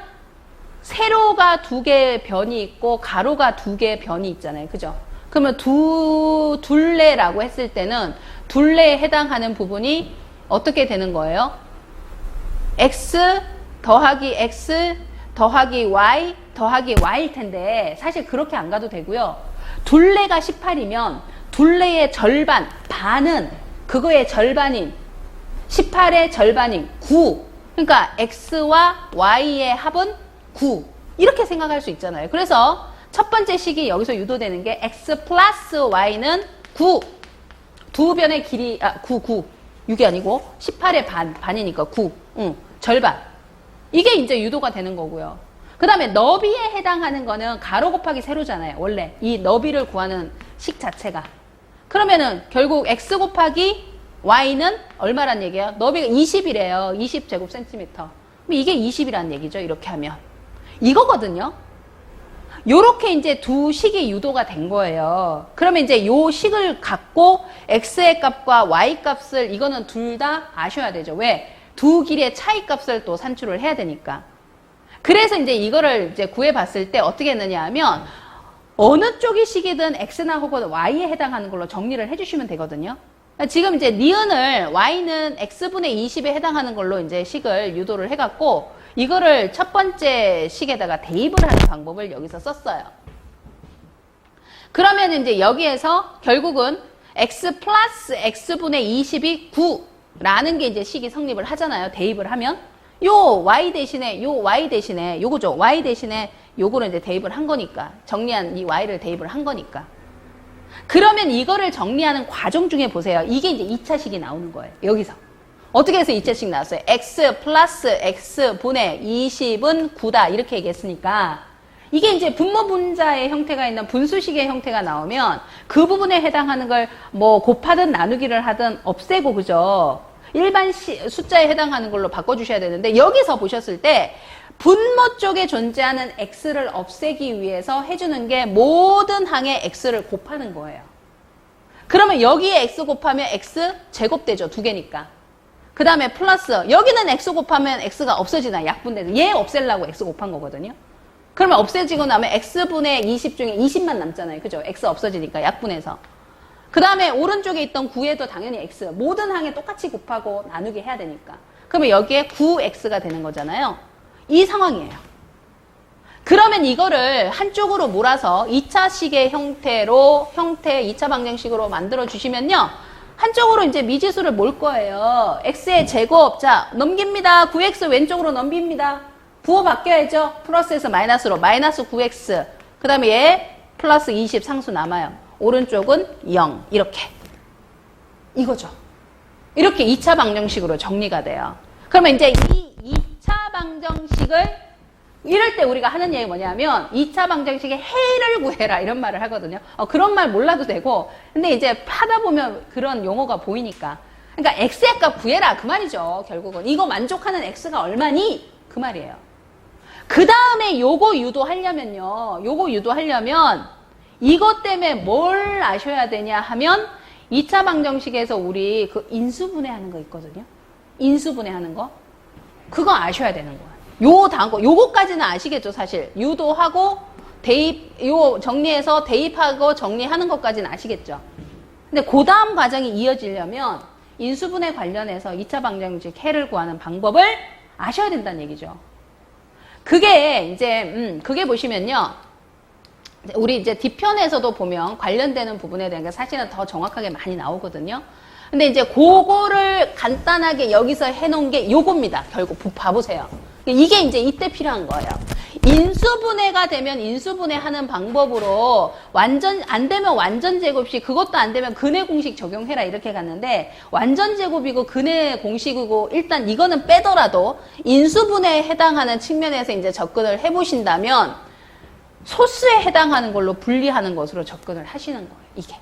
세로가 두 개의 변이 있고 가로가 두 개의 변이 있잖아요. 그죠? 그러면 둘레라고 했을 때는 둘레에 해당하는 부분이 어떻게 되는 거예요? x 더하기 x 더하기 y 더하기 y일 텐데 사실 그렇게 안 가도 되고요. 둘레가 18이면 둘레의 절반, 반은 그거의 절반인 18의 절반인 9. 그러니까 x와 y의 합은 9. 이렇게 생각할 수 있잖아요. 그래서 첫 번째 식이 여기서 유도되는 게 x 플러스 y는 9. 두 변의 길이, 9. 6이 아니고 18의 반이니까 9. 절반. 이게 이제 유도가 되는 거고요. 그 다음에 너비에 해당하는 거는 가로 곱하기 세로잖아요. 원래 이 너비를 구하는 식 자체가. 그러면은 결국 x 곱하기 y는 얼마란 얘기예요? 너비가 20이래요. 20제곱센티미터. 그럼 이게 20이란 얘기죠. 이렇게 하면. 이거거든요. 요렇게 이제 두 식이 유도가 된 거예요. 그러면 이제 요 식을 갖고 x의 값과 y 값을 이거는 둘 다 아셔야 되죠. 왜? 두 길이의 차이 값을 또 산출을 해야 되니까. 그래서 이제 이거를 이제 구해봤을 때 어떻게 했느냐 하면 어느 쪽이 식이든 x나 혹은 y에 해당하는 걸로 정리를 해주시면 되거든요. 지금 이제 니은을 y는 x분의 20에 해당하는 걸로 이제 식을 유도를 해갖고 이거를 첫 번째 식에다가 대입을 하는 방법을 여기서 썼어요. 그러면 이제 여기에서 결국은 x 플러스 x분의 20이 9라는 게 이제 식이 성립을 하잖아요. 대입을 하면. 요 y 대신에 요거죠. y 대신에 요거를 이제 대입을 한 거니까. 정리한 이 y를 대입을 한 거니까. 그러면 이거를 정리하는 과정 중에 보세요. 이게 이제 2차식이 나오는 거예요. 여기서. 어떻게 해서 2차식 나왔어요? x 플러스 x분의 20은 9다. 이렇게 얘기했으니까 이게 이제 분모 분자의 형태가 있는 분수식의 형태가 나오면 그 부분에 해당하는 걸 뭐 곱하든 나누기를 하든 없애고 그죠? 일반 숫자에 해당하는 걸로 바꿔주셔야 되는데 여기서 보셨을 때 분모 쪽에 존재하는 x를 없애기 위해서 해주는 게 모든 항의 x를 곱하는 거예요. 그러면 여기에 x 곱하면 x 제곱되죠. 두 개니까. 그 다음에 플러스 여기는 x 곱하면 x가 없어지나 약분돼서 얘 없애려고 x 곱한 거거든요. 그러면 없애지고 나면 x분의 20 중에 20만 남잖아요. 그죠? x 없어지니까 약분해서. 그 다음에 오른쪽에 있던 9에도 당연히 x 모든 항에 똑같이 곱하고 나누기 해야 되니까. 그러면 여기에 9x가 되는 거잖아요. 이 상황이에요. 그러면 이거를 한쪽으로 몰아서 2차식의 형태 2차 방정식으로 만들어 주시면요. 한쪽으로 이제 미지수를 몰 거예요. x의 제곱. 자, 넘깁니다. 9x 왼쪽으로 넘깁니다. 부호 바뀌어야죠. 플러스에서 마이너스로. 마이너스 9x. 그 다음에 얘 플러스 20 상수 남아요. 오른쪽은 0. 이렇게. 이거죠. 이렇게 2차 방정식으로 정리가 돼요. 그러면 이제 이 2차 방정식을 이럴 때 우리가 하는 얘기 뭐냐면 2차 방정식의 해를 구해라 이런 말을 하거든요. 그런 말 몰라도 되고 근데 이제 하다 보면 그런 용어가 보이니까 그러니까 x의 값 구해라 그 말이죠. 결국은 이거 만족하는 x가 얼마니? 그 말이에요. 그 다음에 요거 유도하려면요. 이것 때문에 뭘 아셔야 되냐 하면 2차 방정식에서 우리 그 인수분해하는 거 있거든요. 인수분해하는 거. 그거 아셔야 되는 거야. 요거까지는 아시겠죠, 사실. 유도하고 정리해서 대입하고 정리하는 것까지는 아시겠죠. 근데 그 다음 과정이 이어지려면 인수분해 관련해서 2차 방정식 해를 구하는 방법을 아셔야 된다는 얘기죠. 그게 이제, 그게 보시면요. 우리 이제 뒤편에서도 보면 관련되는 부분에 대한 게 사실은 더 정확하게 많이 나오거든요. 근데 이제 그거를 간단하게 여기서 해놓은 게 요겁니다. 결국 봐보세요. 이게 이제 이때 필요한 거예요. 인수분해가 되면 인수분해하는 방법으로 완전 안 되면 완전 제곱식, 그것도 안 되면 근해 공식 적용해라 이렇게 갔는데, 완전 제곱이고 근해 공식이고 일단 이거는 빼더라도 인수분해에 해당하는 측면에서 이제 접근을 해보신다면 소수에 해당하는 걸로 분리하는 것으로 접근을 하시는 거예요. 이게.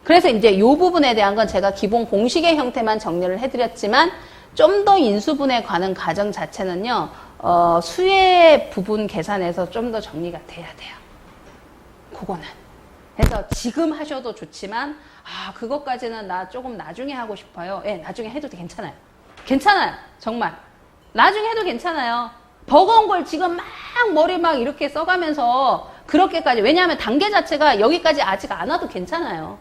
그래서 이제 이 부분에 대한 건 제가 기본 공식의 형태만 정리를 해드렸지만, 좀 더 인수분해 가는 과정 자체는요, 수의 부분 계산에서 좀 더 정리가 돼야 돼요. 그거는. 그래서 지금 하셔도 좋지만, 그것까지는 나 조금 나중에 하고 싶어요. 예, 나중에 해도 괜찮아요. 괜찮아요. 정말. 나중에 해도 괜찮아요. 버거운 걸 지금 막 머리 막 이렇게 써가면서 그렇게까지, 왜냐하면 단계 자체가 여기까지 아직 안 와도 괜찮아요.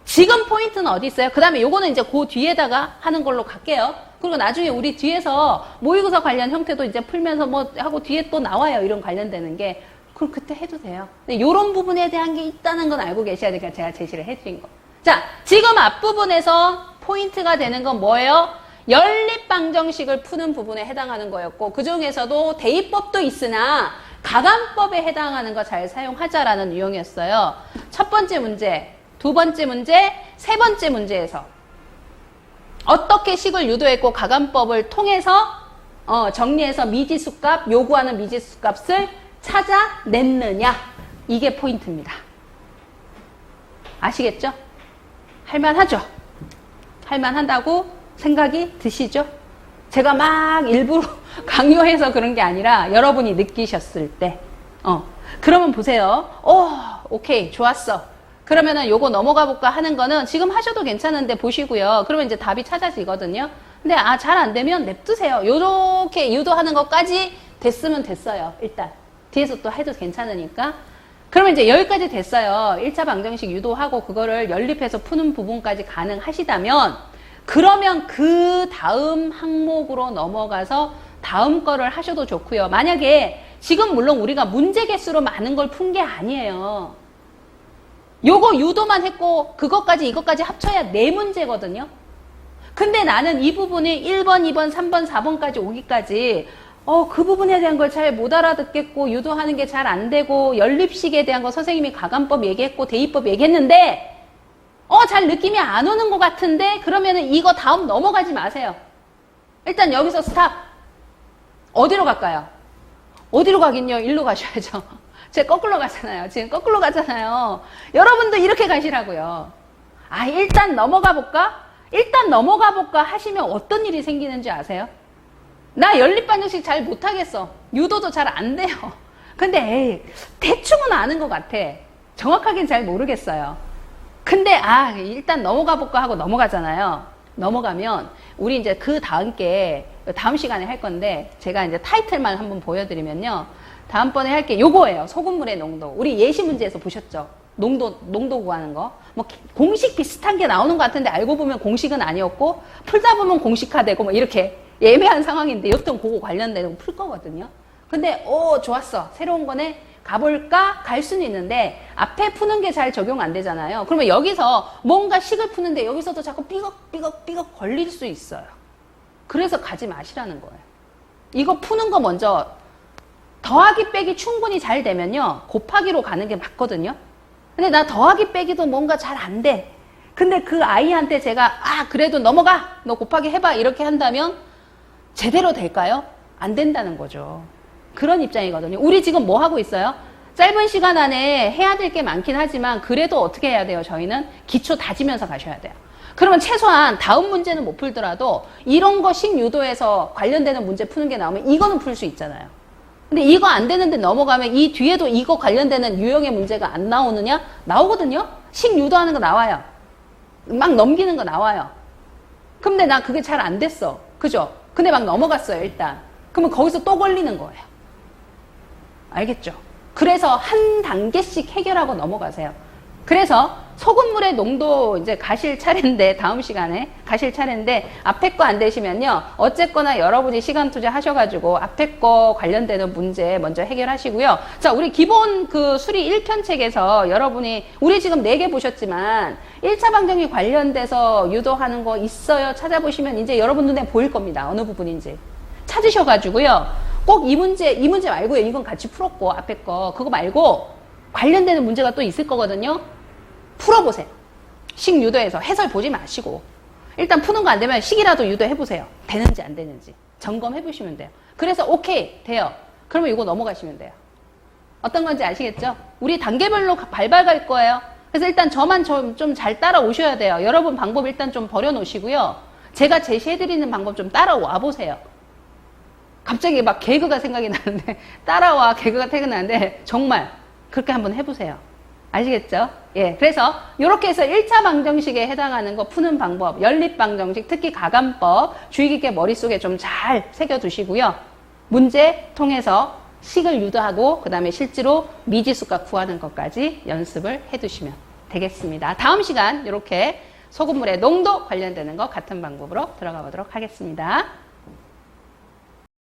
지금 포인트는 어디 있어요? 그 다음에 요거는 이제 그 뒤에다가 하는 걸로 갈게요. 그리고 나중에 우리 뒤에서 모의고사 관련 형태도 이제 풀면서 뭐 하고 뒤에 또 나와요. 이런 관련되는 게. 그럼 그때 해도 돼요. 근데 요런 부분에 대한 게 있다는 건 알고 계셔야 되니까 제가 제시를 해드린 거. 자, 지금 앞부분에서 포인트가 되는 건 뭐예요? 연립방정식을 푸는 부분에 해당하는 거였고, 그 중에서도 대입법도 있으나 가감법에 해당하는 거 잘 사용하자라는 유형이었어요. 첫 번째 문제, 두 번째 문제, 세 번째 문제에서 어떻게 식을 유도했고 가감법을 통해서 정리해서 미지수값, 요구하는 미지수값을 찾아냈느냐, 이게 포인트입니다. 아시겠죠? 할만하죠? 할만하다고 생각이 드시죠? 제가 막 일부러 강요해서 그런 게 아니라 여러분이 느끼셨을 때 그러면 보세요. 오케이, 좋았어. 그러면은 요거 넘어가 볼까 하는 거는 지금 하셔도 괜찮은데 보시고요. 그러면 이제 답이 찾아지거든요. 근데 잘 안 되면 냅두세요. 요렇게 유도하는 것까지 됐으면 됐어요. 일단 뒤에서 또 해도 괜찮으니까. 그러면 이제 여기까지 됐어요. 1차 방정식 유도하고 그거를 연립해서 푸는 부분까지 가능하시다면, 그러면 그 다음 항목으로 넘어가서 다음 거를 하셔도 좋고요. 만약에 지금 물론 우리가 문제 개수로 많은 걸 푼 게 아니에요. 요거 유도만 했고 그것까지 이것까지 합쳐야 4문제거든요. 근데 나는 이 부분이 1번, 2번, 3번, 4번까지 오기까지 그 부분에 대한 걸 잘 못 알아듣겠고 유도하는 게 잘 안 되고 연립식에 대한 거 선생님이 가감법 얘기했고 대입법 얘기했는데 잘 느낌이 안 오는 것 같은데, 그러면은 이거 다음 넘어가지 마세요. 일단 여기서 스탑. 어디로 갈까요? 어디로 가긴요? 일로 가셔야죠. 제가 거꾸로 가잖아요. 지금 거꾸로 가잖아요. 여러분도 이렇게 가시라고요. 일단 넘어가 볼까? 일단 넘어가 볼까 하시면 어떤 일이 생기는지 아세요? 나 연립방정식 잘 못하겠어. 유도도 잘 안 돼요. 근데 대충은 아는 것 같아. 정확하게는 잘 모르겠어요. 근데 일단 넘어가 볼까 하고 넘어가잖아요. 넘어가면 우리 이제 그 다음 시간에 할 건데, 제가 이제 타이틀만 한번 보여드리면요. 다음번에 할 게 요거예요. 소금물의 농도. 우리 예시 문제에서 보셨죠? 농도 구하는 거. 뭐 공식 비슷한 게 나오는 것 같은데 알고 보면 공식은 아니었고, 풀다 보면 공식화되고 뭐 이렇게 애매한 상황인데, 여튼 그거 관련되는 거 풀 거거든요. 근데 좋았어. 새로운 거네. 가볼까? 갈 수는 있는데 앞에 푸는 게 잘 적용 안 되잖아요. 그러면 여기서 뭔가 식을 푸는데 여기서도 자꾸 삐걱 걸릴 수 있어요. 그래서 가지 마시라는 거예요. 이거 푸는 거 먼저 더하기 빼기 충분히 잘 되면요, 곱하기로 가는 게 맞거든요. 근데 나 더하기 빼기도 뭔가 잘 안 돼. 근데 그 아이한테 제가 그래도 넘어가, 너 곱하기 해봐 이렇게 한다면 제대로 될까요? 안 된다는 거죠. 그런 입장이거든요. 우리 지금 뭐 하고 있어요? 짧은 시간 안에 해야 될 게 많긴 하지만 그래도 어떻게 해야 돼요? 저희는 기초 다지면서 가셔야 돼요. 그러면 최소한 다음 문제는 못 풀더라도 이런 거 식유도에서 관련되는 문제 푸는 게 나오면 이거는 풀 수 있잖아요. 근데 이거 안 되는데 넘어가면 이 뒤에도 이거 관련되는 유형의 문제가 안 나오느냐? 나오거든요? 식유도하는 거 나와요. 막 넘기는 거 나와요. 근데 나 그게 잘 안 됐어. 그죠? 근데 막 넘어갔어요, 일단. 그러면 거기서 또 걸리는 거예요. 알겠죠? 그래서 한 단계씩 해결하고 넘어가세요. 그래서 소금물의 농도 이제 가실 차례인데, 다음 시간에 가실 차례인데, 앞에 거 안 되시면요, 어쨌거나 여러분이 시간 투자하셔가지고 앞에 거 관련되는 문제 먼저 해결하시고요. 자, 우리 기본 그 수리 1편책에서 여러분이, 우리 지금 4개 보셨지만 1차 방정식 관련돼서 유도하는 거 있어요. 찾아보시면 이제 여러분 눈에 보일 겁니다. 어느 부분인지. 찾으셔가지고요. 꼭 이 문제 말고요. 이건 같이 풀었고, 앞에 거. 그거 말고 관련되는 문제가 또 있을 거거든요. 풀어보세요. 식 유도해서 해설 보지 마시고. 일단 푸는 거 안 되면 식이라도 유도해보세요. 되는지 안 되는지. 점검해보시면 돼요. 그래서 오케이, 돼요. 그러면 이거 넘어가시면 돼요. 어떤 건지 아시겠죠? 우리 단계별로 발발 갈 거예요. 그래서 일단 저만 좀 잘 따라오셔야 돼요. 여러분 방법 일단 좀 버려놓으시고요. 제가 제시해드리는 방법 좀 따라와 보세요. 갑자기 막 개그가 생각이 나는데 따라와 개그가 생각나는데 정말 그렇게 한번 해보세요. 아시겠죠? 예. 그래서 이렇게 해서 1차 방정식에 해당하는 거 푸는 방법, 연립 방정식, 특히 가감법 주의 깊게 머릿속에 좀 잘 새겨두시고요. 문제 통해서 식을 유도하고 그 다음에 실제로 미지수값 구하는 것까지 연습을 해두시면 되겠습니다. 다음 시간 이렇게 소금물의 농도 관련되는 거 같은 방법으로 들어가 보도록 하겠습니다.